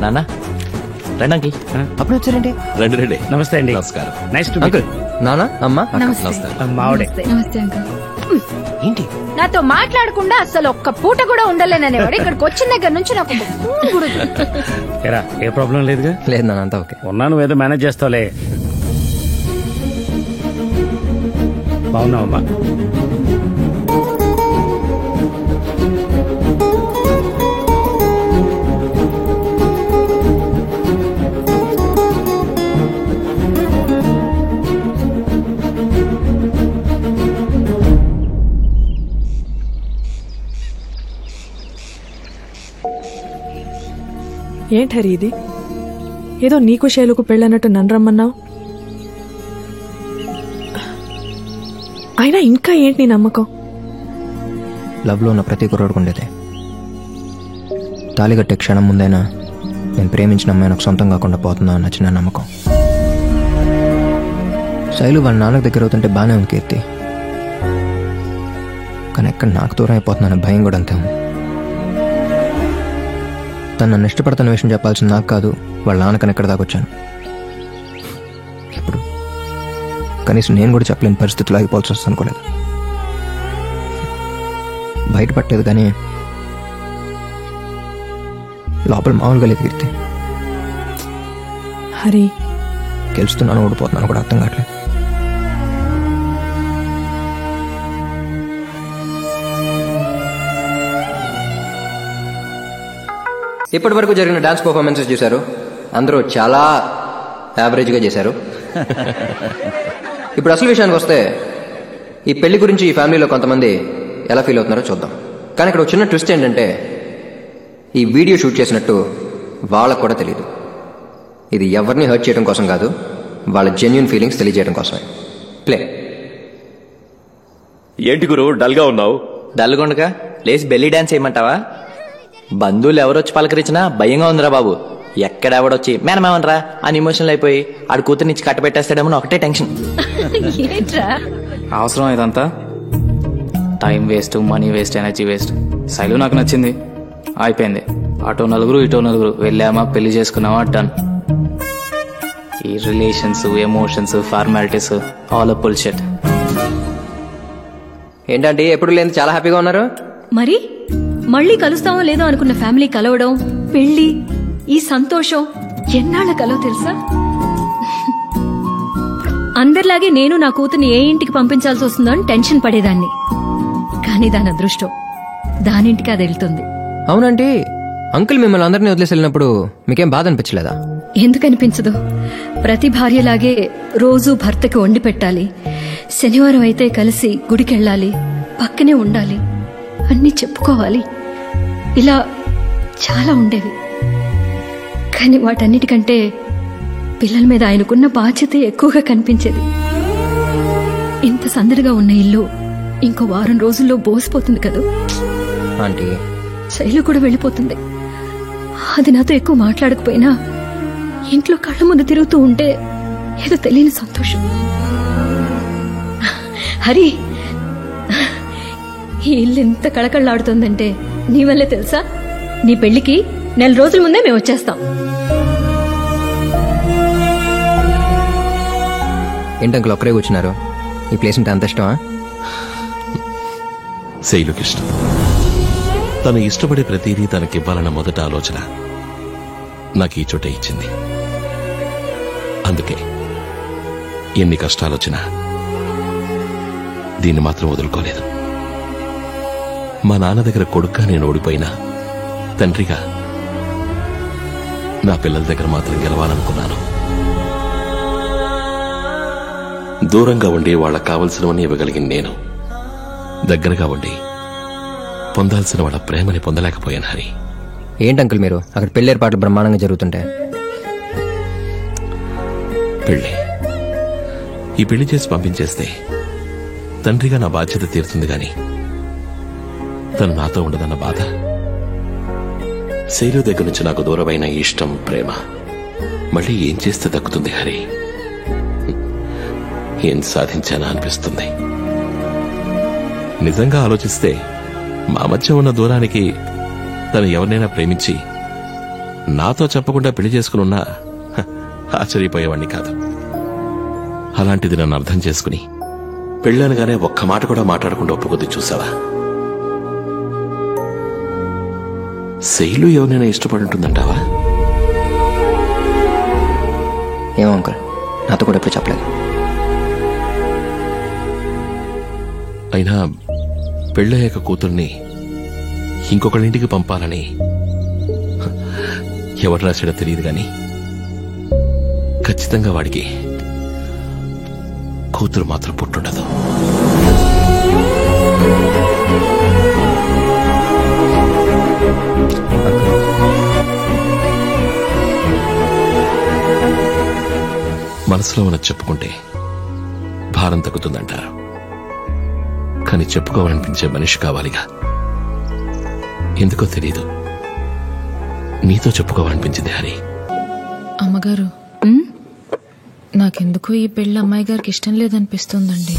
నాన్న. రండి అంకిల్. అప్పుడు వచ్చారండి. రండి రండి. నమస్తే అండి. నమస్కారం. నైస్ టు అంకుల్, నాన్న, అమ్మ, మావిడే. నమస్తే అంకుల్. ఏంటి నాతో మాట్లాడకుండా అసలు ఒక్క పూట కూడా ఉండలేననేవాడు ఇక్కడికి వచ్చిన దగ్గర నుంచి నాకు ఒక ఫోన్ కూడా ఏరా, ఏ ప్రాబ్లం లేదుగా? లేదు నాన్న, అంతా ఓకే. ఉన్నాను, ఏదో మేనేజ్ చేస్తావులే. బాగున్నావమ్మా? ఏంటి హరి ఇది? ఏదో నీకు శైలుకు పెళ్ళన్నట్టు నన్ను రమ్మన్నావు. అయినా ఇంకా ఏంటి నీ నమ్మకం? లవ్ లో ఉన్న ప్రతి కుర్రోడుకు ఉండేదే. తాళిగట్టే క్షణం ముందైనా నేను ప్రేమించిన అమ్మాయి నాకు సొంతం కాకుండా పోతుందా అన్న చిన్న నమ్మకం. శైలు వాళ్ళ నాన్నకు దగ్గర అవుతుంటే బాగానే ఉంది కీర్తి, కానీ ఎక్కడ నాకు దూరం అయిపోతుందన్న భయం కూడా అంతే ఉంది. తను నన్ను ఇష్టపడుతున్న విషయం చెప్పాల్సింది నాకు కాదు, వాళ్ళ నాన్నకని ఎక్కడ దాకా వచ్చాను. ఇప్పుడు కనీసం నేను కూడా చెప్పలేని పరిస్థితులు ఆగిపోవాల్సి వస్తుంది అనుకోలేదు. బయటపట్టలేదు కానీ లోపల మామూలుగా లేదు కీర్తి. హరి, గెలుస్తున్నాను ఓడిపోతున్నాను కూడా అర్థం కావట్లేదు. ఇప్పటి వరకు జరిగిన డాన్స్ పర్ఫార్మెన్సెస్ చూశారు, అందరూ చాలా యావరేజ్గా చేశారు. ఇప్పుడు అసలు విషయానికి వస్తే ఈ పెళ్లి గురించి ఈ ఫ్యామిలీలో కొంతమంది ఎలా ఫీల్ అవుతున్నారో చూద్దాం. కానీ ఇక్కడ ఒక చిన్న ట్విస్ట్ ఏంటంటే ఈ వీడియో షూట్ చేసినట్టు వాళ్ళకు కూడా తెలియదు. ఇది ఎవరిని హర్ట్ చేయడం కోసం కాదు, వాళ్ళ జెన్యూన్ ఫీలింగ్స్ తెలియజేయడం కోసమే. ప్లే. ఏంటి గురు డల్గా ఉన్నావు? డల్గొండగా లేచి బెల్లీ డాన్స్ చేయమంటావా? బంధువులు ఎవరొచ్చి పలకరించినా భయంగా ఉందిరా బాబు. ఎక్కడెవడొచ్చి మేనమేమనరా అని ఎమోషనల్ అయిపోయి ఆడు కూతురు నుంచి కట్టబెట్టేస్తాడేమో ఒకటే టెన్షన్. అవసరం ఇదంతా? Time waste, money waste, energy waste. Shailu నాకు నచ్చింది, అయిపోయింది. అటో నలుగురు ఇటో నలుగురు, వెళ్ళామా పెళ్లి చేసుకున్నామా డన్. ఈ relations, emotions, formalities all bullshit. ఏంటంటే ఎప్పుడు లేని చాలా హ్యాపీగా ఉన్నారు. మరి మళ్ళీ కలుస్తామో లేదో అనుకున్న ఫ్యామిలీ కలవడం, పెళ్లి, ఈ సంతోషం ఎన్నాళ్ళ కలవ తెలుసా? అందరిలాగే నేను నా కూతుర్ని ఏ ఇంటికి పంపించాల్సి వస్తుందో అని టెన్షన్ పడేదాన్ని. కానీ దాని అదృష్టం దానింటికి అది వెళ్తుంది. అవునంటే అంకుల్ మిమ్మల్ని అందరినీ వదిలేసి వెళ్ళినప్పుడు మీకేం బాధ అనిపించలేదా? ఎందుకనిపించదు? ప్రతి భార్యలాగే రోజూ భర్తకి వండి పెట్టాలి, శనివారం అయితే కలిసి గుడికెళ్ళాలి, పక్కనే ఉండాలి, అన్నీ చెప్పుకోవాలి, ఇలా చాలా ఉండేవి. కానీ వాటన్నిటికంటే పిల్లల మీద ఆయనకున్న బాధ్యత ఎక్కువగా కనిపించేది. ఇంత సందడిగా ఉన్న ఇల్లు ఇంకో వారం రోజుల్లో బోసిపోతుంది కదా. ఆంటీ, శైలు కూడా వెళ్ళిపోతుంది. అది నాతో ఎక్కువ మాట్లాడకపోయినా ఇంట్లో కళ్ళ ముందు తిరుగుతూ ఉంటే ఏదో తెలియని సంతోషం. హరి, ఈ ఇల్లు ఎంత కళకళలాడుతుందంటే నీ వల్లే తెలుసా? నీ పెళ్లికి 4 రోజుల ముందే మేము వచ్చేస్తాం. ఏంటంకుల్ ఒక్కరే కూర్చున్నారు? ఈ ప్లేస్ అంటే అంత ఇష్టమా? శైలుకి ఇష్టం. తను ఇష్టపడే ప్రతిదీ తనకివ్వాలన్న మొదటి ఆలోచన నాకు ఈ చోటే ఇచ్చింది. అందుకే ఎన్ని కష్టాలొచ్చినా దీన్ని మాత్రం వదులుకోలేదు. మా నాన్న దగ్గర కొడుగ్గా నేను ఓడిపోయినా తండ్రిగా నా పిల్లల దగ్గర మాత్రం గెలవాలనుకున్నాను. దూరంగా ఉండి వాళ్ళకు కావలసినవన్నీ ఇవ్వగలిగిన నేను దగ్గరగా ఉండి పొందాల్సిన వాళ్ళ ప్రేమని పొందలేకపోయాను. హరి, ఏంటి అంకుల్ మీరు అక్కడ పెళ్లి ఏర్పాట్లు బ్రహ్మాండంగా జరుగుతుంటాయి. ఈ పెళ్లి చేసి పంపించేస్తే తండ్రిగా నా బాధ్యత తీరుతుంది గాని తను నాతో ఉండదన్న బాధ, శైలు దగ్గర నుంచి నాకు దూరమైన ఇష్టం, ప్రేమ మళ్ళీ ఏం చేస్తే దక్కుతుంది? హరి, ఏం సాధించానా అనిపిస్తుంది. నిజంగా ఆలోచిస్తే మా మధ్య ఉన్న దూరానికి తను ఎవరినైనా ప్రేమించి నాతో చెప్పకుండా పెళ్లి చేసుకునున్నా ఆశ్చర్యపోయేవాణ్ణి కాదు. అలాంటిది నన్ను అర్థం చేసుకుని పెళ్ళనగానే ఒక్క మాట కూడా మాట్లాడకుండా ఒప్పుకొద్ది చూసావా? శైలు ఎవరినైనా ఇష్టపడి ఉంటుందంటావా? ఏమో అంకుల్, నాతో కూడా ఎప్పుడు చెప్పలేదు. అయినా పెళ్ళయ్యాక కూతుర్ని ఇంకొకళ్ళింటికి పంపాలని ఎవరు రాశాడో తెలియదు గాని ఖచ్చితంగా వాడికి కూతురు మాత్రం పుట్టుండదు. మనసులో ఉన్నది చెప్పుకుంటే భారం తగ్గుతుందంటారు. కానీ చెప్పుకోవాలనిపించే మనిషి కావాలిగా. ఎందుకో తెలీదు, నీతో చెప్పుకోవాలనిపించింది హరి. అమ్మగారు, నాకెందుకో ఈ పెళ్లి అమ్మాయి గారికి ఇష్టం లేదనిపిస్తుందండి.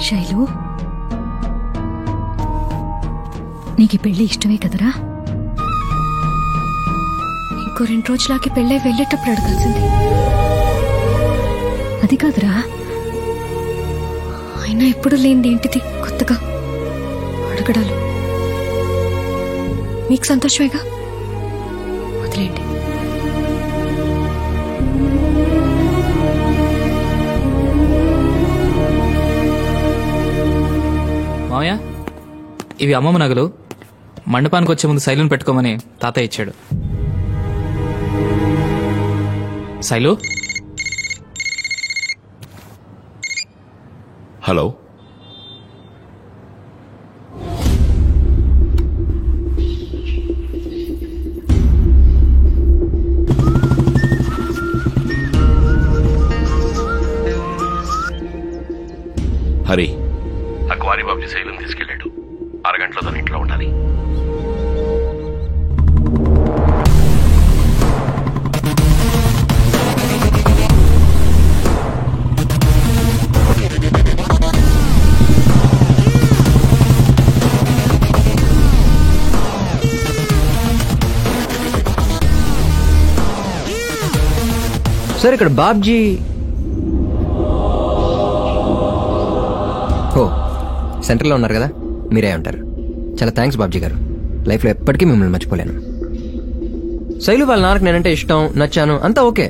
శైలు, నీకు పెళ్లి ఇష్టమే కదరా? ఇంకో 2 రోజులకి పెళ్ళై వెళ్ళేటప్పుడు అడగాల్సింది. అది కాదురా, అయినా ఎప్పుడు లేనిది ఏంటిది కొత్తగా అడగడాలు? మీకు సంతోషమేగా, వదిలేండి. మామయ్య, ఇవి అమ్మమ్మ నగలు. మండపానికి వచ్చే ముందు శైలుని పెట్టుకోమని తాతయ్య ఇచ్చాడు. శైలు, హలో. హరి, ఆ క్వారీ బాబుజీ శైలం తీసుకెళ్ళాడు. అరగంటలో తన ఇంట్లో ఉండాలి. సార్, ఇక్కడ బాబ్జీ సెంటర్లో ఉన్నారు కదా, మీరే ఉంటారు. చాలా థ్యాంక్స్ బాబ్జీ గారు, లైఫ్లో ఎప్పటికీ మిమ్మల్ని మర్చిపోలేను. శైలు వాళ్ళ నాన్నకు నేనంటే ఇష్టం, నచ్చాను, అంతా ఓకే.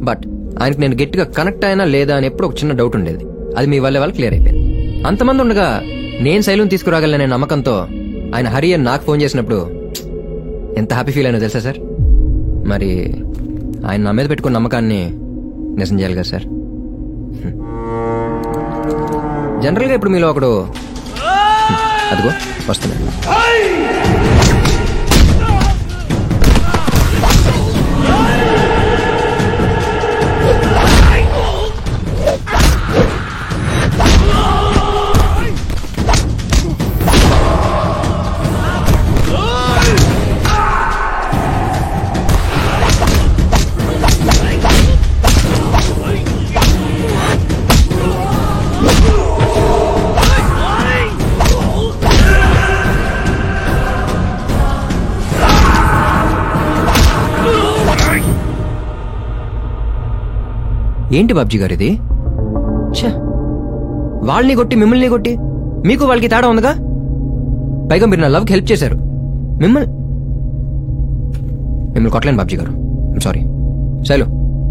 బట్ ఆయనకు నేను గట్టిగా కనెక్ట్ అయినా లేదా అని ఎప్పుడు ఒక చిన్న డౌట్ ఉండేది. అది మీ వల్లే వాళ్ళు క్లియర్ అయిపోయింది. అంతమంది ఉండగా నేను శైలుని తీసుకురాగలనే నమ్మకంతో ఆయన హరి అని నాకు ఫోన్ చేసినప్పుడు ఎంత హ్యాపీ ఫీల్ అయినా తెలుసా సార్? మరి ఆయన నా మీద పెట్టుకున్న నమ్మకాన్ని నిజం చేయాలి కదా సార్. జనరల్గా ఇప్పుడు మీలో ఒకడు అదిగో వస్తున్నాడు. ఏంటి బాబ్జీ గారు ఇది? ఛ! వాళ్ళని కొట్టి మిమ్మల్ని కొట్టి మీకు వాళ్ళకి తేడా ఉందిగా. పైగా మీరు నా లవ్కి హెల్ప్ చేశారు. మిమ్మల్ని కొట్టలేను బాబ్జీ గారు. సారీ. శైలు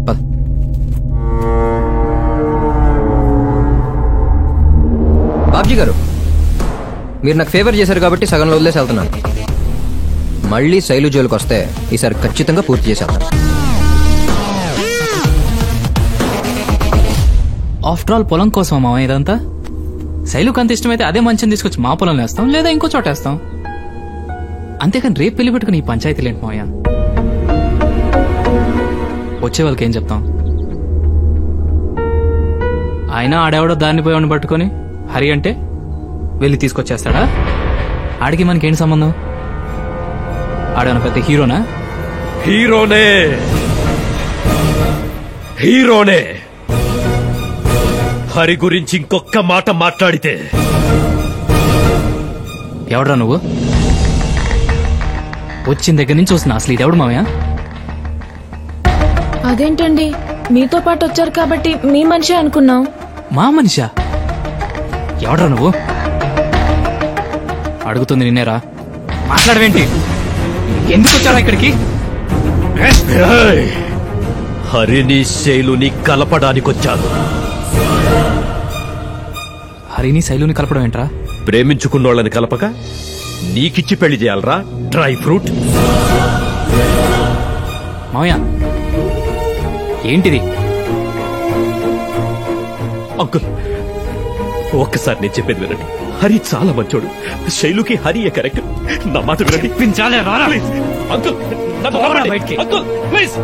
పద. బాబ్జీ గారు, మీరు నాకు ఫేవర్ చేశారు కాబట్టి సగంలో వదిలేసి వెళ్తున్నాను. మళ్ళీ శైలు జోలికి వస్తే ఈసారి ఖచ్చితంగా పూర్తి చేసి వెళ్తాను. ఆఫ్టర్ ఆల్ పొలం కోసం మామ ఇదంతా. శైలుకు అంత ఇష్టమైతే అదే మంచిని తీసుకొచ్చి మా పొలంలో వేస్తాం, లేదా ఇంకో చోట వేస్తాం. అంతేకాని రేపు పెళ్లి పెట్టుకుని ఈ పంచాయతీలు ఏంటి మావయ్య? వచ్చే వాళ్ళకి ఏం చెప్తాం? ఆయన ఆడెవడో దారిని పోయేవాడిని పట్టుకొని హరి అంటే వెళ్ళి తీసుకొచ్చేస్తాడా? ఆడికి మనకేంటి సంబంధం? ఆడేమన్నా పెద్ద హీరోనా? హీరోనే. హరి గురించి ఇంకొక మాట మాట్లాడితే ఎవడ్రా నువ్వు? వచ్చిన దగ్గర నుంచి చూస్తున్నా. అసలు ఇదెవడు మావయ్య? అదేంటండి, మీతో పాటు వచ్చారు కాబట్టి మీ మనిషి అనుకున్నాం. మా మనిషా? ఎవడ్రా నువ్వు? అడుగుతుంది నిన్నేరా. మాట్లాడవేంటి? ఎందుకు వచ్చారా ఇక్కడికి? హరిని శైలుని కలపడానికొచ్చాను. హరిని శైలుని కలపడం ఏంట్రా? ప్రేమించుకున్నోళ్ళని కలపక నీకిచ్చి పెళ్లి చేయాలరా డ్రై ఫ్రూట్? మావయ్య ఏంటిది? అంకుల్, ఒక్కసారి నేను చెప్పేది వినండి. హరి చాలా మంచోడు. శైలుకి హరియే కరెక్ట్. నా మాట వినండి. అంకుల్, నన్ను నమ్మండి. Uncle, please.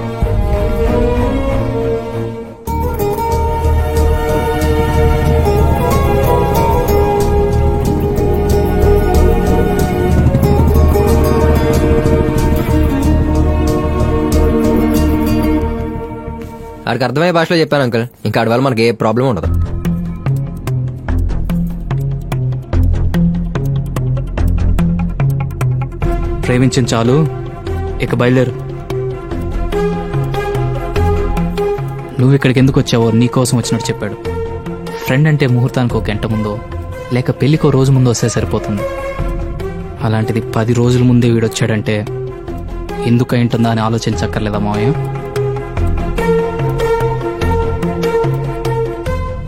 ఆడికి అర్థమయ్యే భాషలో చెప్పాను అంకుల్. ఇంకా ఆడి వల్ల మనకి ఏ ప్రాబ్లం ఉండదు. ప్రేమించిన చాలు, ఇక బయలుదేరు. నువ్వు ఇక్కడికి ఎందుకు వచ్చావో నీకోసం వచ్చినట్టు చెప్పాడు. ఫ్రెండ్ అంటే ముహూర్తానికి ఒక గంట ముందో లేక పెళ్లికో రోజు ముందు వస్తే సరిపోతుంది. అలాంటిది 10 రోజుల ముందే వీడొచ్చాడంటే ఎందుకు అయింటుందా అని ఆలోచించక్కర్లేదా మావయ్య?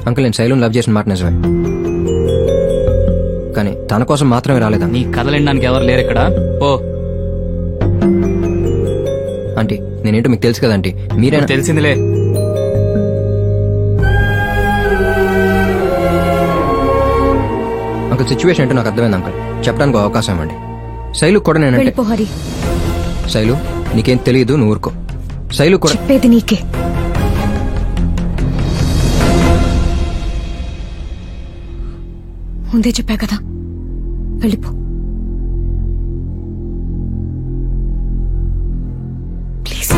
అంకుల్, నేను శైలుని లవ్ చేసిన మాట నిజమే, కానీ తన కోసం మాత్రమే రాలేదా? నీ కథలెనడానికి ఎవరు లేరు ఇక్కడ. ఓ ఆంటీ, నేనేంటో మీకు తెలుసు కదా ఆంటీ. మీరేనా? తెలిసిందిలే. అంకుల్, సిచ్యువేషన్ ఏంటో నాకు అర్థమైంది అంకుల్. చెప్పడానికి అవకాశం ఇవ్వండి. శైలు కూడా నేనంటే. శైలు, నీకేం తెలియదు, నువ్వు ఊరుకో. శైలు కూడా చెప్పేది నీకే. ముందే చెప్పా కదా, వెళ్ళిపో. ప్లీజ్.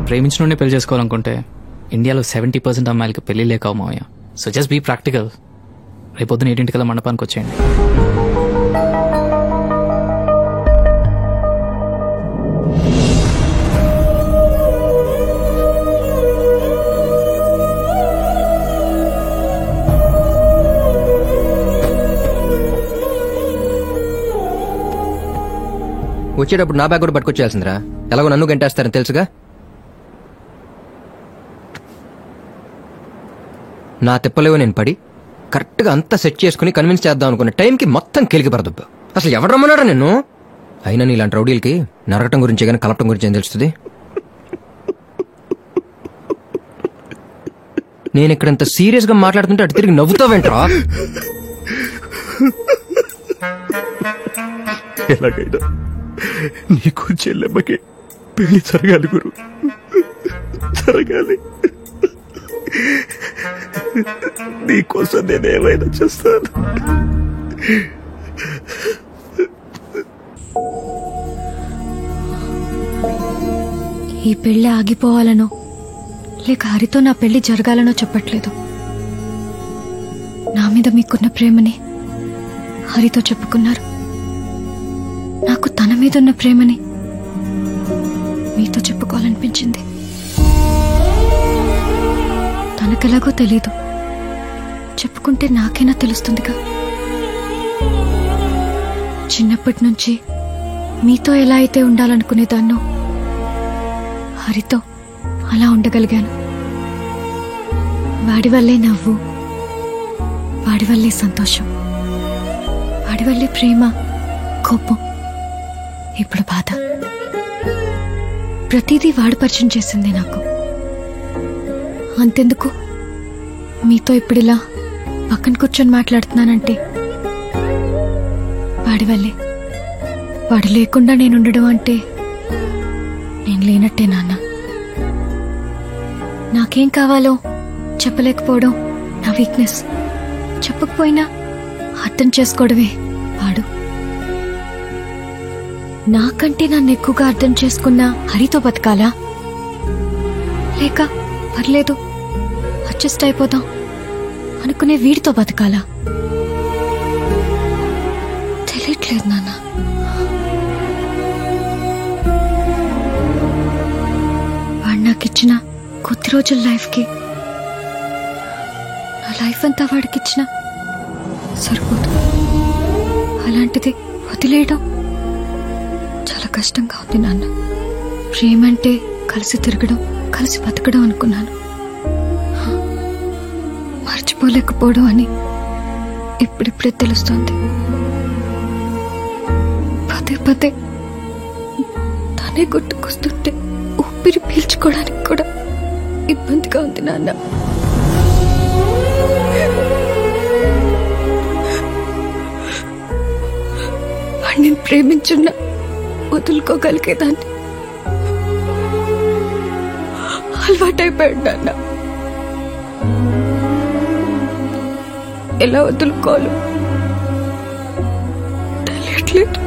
ప్రేమించిన పెళ్లి చేసుకోవాలనుకుంటే ఇండియాలో 70% అమ్మాయిలకి పెళ్లి లేకావు మావయ్య. So just be practical. రేపొద్దున 8 మండపానికి వచ్చేయండి. వచ్చేటప్పుడు నా బ్యాగ్ కూడా పట్టుకొచ్చేయాల్సిందిరా. ఎలాగో నన్ను గంటేస్తారని తెలుసుగా. నా తిప్పలేవో నేను పడి కరెక్ట్గా అంతా సెట్ చేసుకుని కన్విన్స్ చేద్దాం అనుకున్న టైంకి మొత్తం కెలికి పరదబ్బా. అసలు ఎవడు రమ్మన్నాడా నిన్ను? అయినా నీలాంటి రౌడీలకి నరకటం గురించి కానీ కలపటం గురించి ఏం తెలుస్తుంది? నేను ఇక్కడ ఇంత సీరియస్ గా మాట్లాడుతుంటే అటు తిరిగి నవ్వుతావేంట్రా? ఎలాగైనా నీకు చెల్లెమ్మకి పెళ్లి జరగాలి గురు, జరగాలి. నీకోసం నేనేమైనా చేస్తాను. ఈ పెళ్లి ఆగిపోవాలనో లేక హరితో నా పెళ్లి జరగాలనో చెప్పట్లేదు. నా మీద మీకున్న ప్రేమని హరితో చెప్పుకున్నారు. నాకు తన మీద ఉన్న ప్రేమని మీతో చెప్పుకోవాలనిపించింది. తనకెలాగో తెలీదు, చెప్పుకుంటే నాకైనా తెలుస్తుందిగా. చిన్నప్పటి నుంచి మీతో ఎలా అయితే ఉండాలనుకునేదాన్నో హరితో అలా ఉండగలిగాను. వాడి వల్లే నవ్వు, వాడి వల్లే సంతోషం, వాడి వల్లే ప్రేమ, కోపం, ఇప్పుడు బాధ. ప్రతిదీ వాడు పరిచయం చేసింది నాకు. అంతెందుకు, మీతో ఇప్పుడిలా పక్కన కూర్చొని మాట్లాడుతున్నానంటే వాడి వల్లే. వాడు లేకుండా నేనుండడం అంటే నేను లేనట్టే నాన్న. నాకేం కావాలో చెప్పలేకపోవడం నా వీక్నెస్. చెప్పకపోయినా అర్థం చేసుకోవడమే వాడు. నాకంటే నన్ను ఎక్కువగా అర్థం చేసుకున్న హరితో బతకాలా, లేక పర్లేదు అడ్జస్ట్ అయిపోదాం అనుకునే వీడితో బతకాలా తెలియట్లేదు నాన్న. వాడు నాకిచ్చిన కొద్ది రోజుల లైఫ్కి నా లైఫ్ అంతా వాడికిచ్చిన సరిపోదు. అలాంటిది వదిలేయడం చాలా కష్టంగా ఉంది నాన్న. ప్రేమంటే కలిసి తిరగడం, కలిసి బతకడం అనుకున్నాను. మర్చిపోలేకపోవడం అని ఇప్పుడిప్పుడే తెలుస్తోంది. పదే పదే తనే గుర్తుకొస్తుంటే ఊపిరి పీల్చుకోవడానికి కూడా ఇబ్బందిగా ఉంది నాన్న. వాడిని ప్రేమించున్నా వదులుకోగలిగేదాన్ని. అలవాటైపోయాడు నాన్న. ఎలా వదులుకోవాలో తెలియట్లేదు.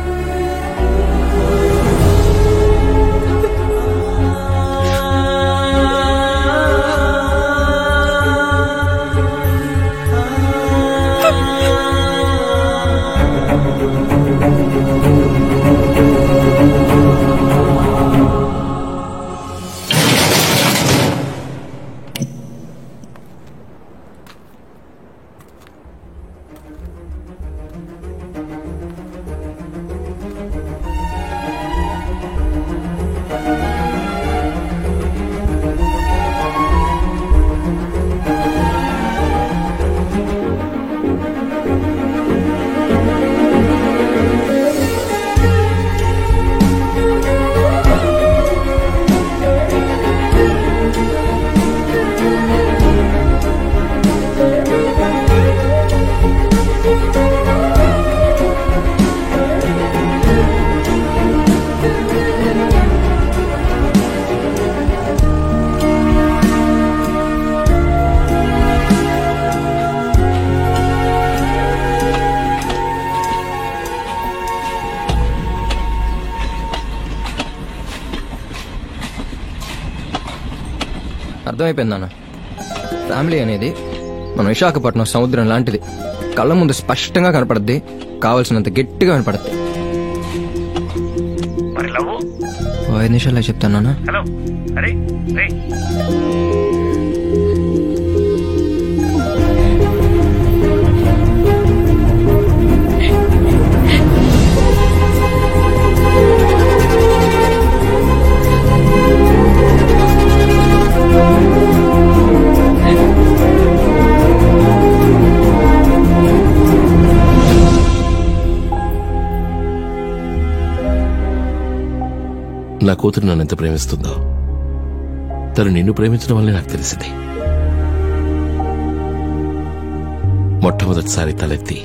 అర్థమైపోయింది నాన్న. ఫ్యామిలీ అనేది మన విశాఖపట్నం సముద్రం లాంటిది. కళ్ళ ముందు స్పష్టంగా కనపడద్ది, కావలసినంత గట్టిగా వినపడద్ది. 5 నిమిషాల్లో చెప్తాను నాన్న. హలో, అరే రే. నా కూతురు నన్ను ఎంత ప్రేమిస్తుందో తను నిన్ను ప్రేమించడం వల్లే నాకు తెలిసింది. మొట్టమొదటిసారి తలెత్తి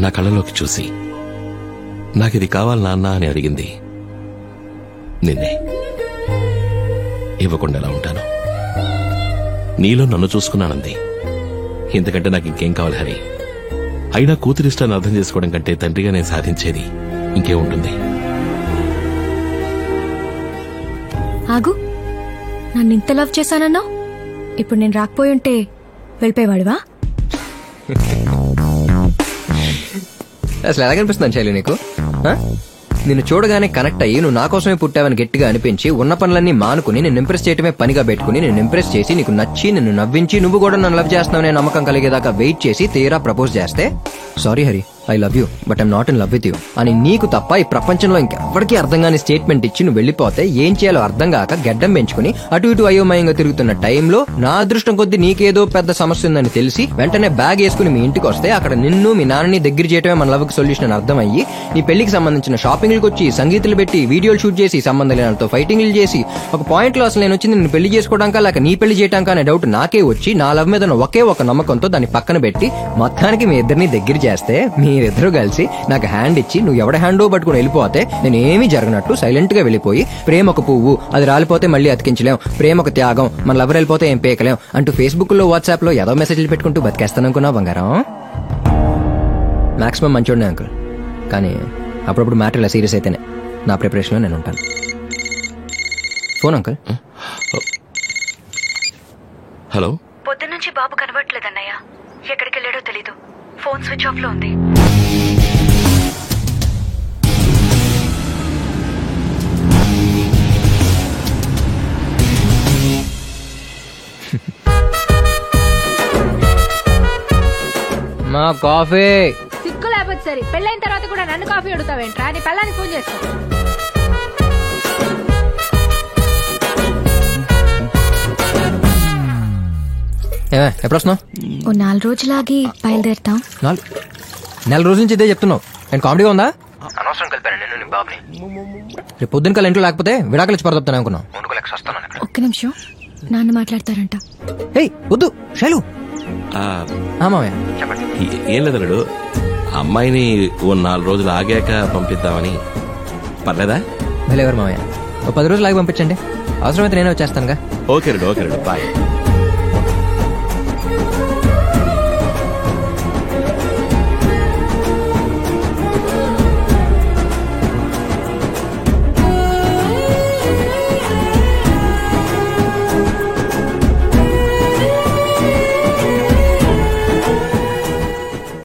నా కళ్ళలోకి చూసి నాకిది కావాలి నాన్న అని అడిగింది నిన్నే. ఇవ్వకుండా ఎలా ఉంటాను? నీలో నన్ను చూసుకున్నానంది. ఇంతకంటే నాకు ఇంకేం కావాలి హరి? అయినా కూతురిష్టాన్ని అర్థం చేసుకోవడం కంటే తండ్రిగా నేను సాధించేది ఇంకేముంటుంది? ఆగు, నన్ను ఇంత లవ్ చేశానన్నా ఇప్పుడు నేను రాకపోయి ఉంటే వెళ్ళిపోయేవాడివా? అసలు ఎలాగనిపిస్తున్నాను శైలి నీకు? నిన్ను చూడగానే కనెక్ట్ అయ్యి నువ్వు నా కోసమే పుట్టావని గట్టిగా అనిపించి ఉన్న పనులన్నీ మానుకుని నేను ఇంప్రెస్ చేయటమే పనిగా పెట్టుకుని నేను ఇంప్రెస్ చేసి నీకు నచ్చి నిన్ను నవ్వించి నువ్వు కూడా నన్ను లవ్ చేస్తున్నావనే నమ్మకం కలిగేదాకా వెయిట్ చేసి తీరా ప్రపోజ్ చేస్తే sorry Hari, I love you but I'm not in love with you అని నీకు తప్ప ఈ ప్రపంచంలో ఇంకెవ్వరికీ అర్థం కాని స్టేట్మెంట్ ఇచ్చి నువ్వు వెళ్ళిపోతే ఏం చేయాలో అర్థం కాక గడ్డం పెంచుకుని అటు ఇటు అయోమయంగా తిరుగుతున్న టైంలో నా అదృష్టం కొద్దీ నీకేదో పెద్ద సమస్య ఉందని తెలిసి వెంటనే బ్యాగ్ వేసుకుని మీ ఇంటికి వస్తే అక్కడ నిన్ను మీ నాన్నని దగ్గర చేయటమే మన లవ్ కి సొల్యూషన్ అని అర్థమయ్యి నీ పెళ్లికి సంబంధించిన షాపింగ్లకు వచ్చి సంగీతాలు పెట్టి వీడియోలు షూట్ చేసి సంబంధం లేనితో ఫైటింగ్లు చేసి ఒక పాయింట్ లో అసలు నేను వచ్చి నిన్ను పెళ్లి చేసుకోవడానికా లేక నీ పెళ్లి చేయడానికి అనే డౌట్ నాకే వచ్చి నా లవ్ మీద ఒకే ఒక నమ్మకంతో దాన్ని పక్కన పెట్టి మొత్తానికి మీ ఇద్దరిని దగ్గర చేస్తే మీరిద్దరూ కలిసి నాకు హ్యాండ్ ఇచ్చి నువ్వు ఎవడ హ్యాండో పట్టుకుని వెళ్ళిపోతే నేను ఏమీ జరగనట్టు సైలెంట్ గా వెళ్ళిపోయి ప్రేమ ఒక పువ్వు, అది రాలిపోతే మళ్ళీ అతికించలేం, ప్రేమ ఒక త్యాగం, మన లవర్ వెళ్ళిపోతే ఏం పేకలేం అంటూ ఫేస్బుక్ లో వాట్సాప్ లో ఏదో మెసేజ్లు పెట్టుకుంటూ బతికేస్తాననుకున్నా బంగారం. మాక్సిమం మంచోడ్నే అంకుల్, కానీ అప్పుడప్పుడు మ్యాటర్ ఇలా సీరియస్ అయితేనే నా ప్రిపరేషన్ లో నేను ఉంటాను. Phone uncle. హలో. పొద్దున్నుంచి బాబు కనబడట్లేదన్నయ్య, ఎక్కడికి వెళ్ళాడో తెలీదు. ఫోన్ స్విచ్ ఆఫ్ లో ఉంది. మా కాఫీ. సిగ్గు లేకపోతే సరే, పెళ్ళైన తర్వాత కూడా నన్ను కాఫీ అడుగుతావేంట్రా? నీ పెళ్ళానికి ఫోన్ చేస్తా. ఎప్పుడు వస్తున్నావు? ఓ 4 రోజులాగి బయలుదేరుతాం. 4 రోజుల నుంచి ఇదే చెప్తున్నావు. నేను కామెడీగా ఉందా? అనవసరం కలిపాను నేను నీ బాబుని. రేపు పొద్దున కల్లా ఇంట్లో లేకపోతే విడాకులు ఇచ్చి పడతాను అనుకున్నావు. ఒక్క నిమిషం, నాన్న మాట్లాడతారంట. వద్దు శైలు. ఏం లేదన్నాడు, అమ్మాయిని ఓ 4 రోజులు ఆగాక పంపిద్దామని. పర్లేదా? భలేవారు మామయ్య, ఓ 10 రోజులు ఆగి పంపించండి, అవసరమైతే నేనే వచ్చేస్తానుగా. ఓకే రండి, బాయ్.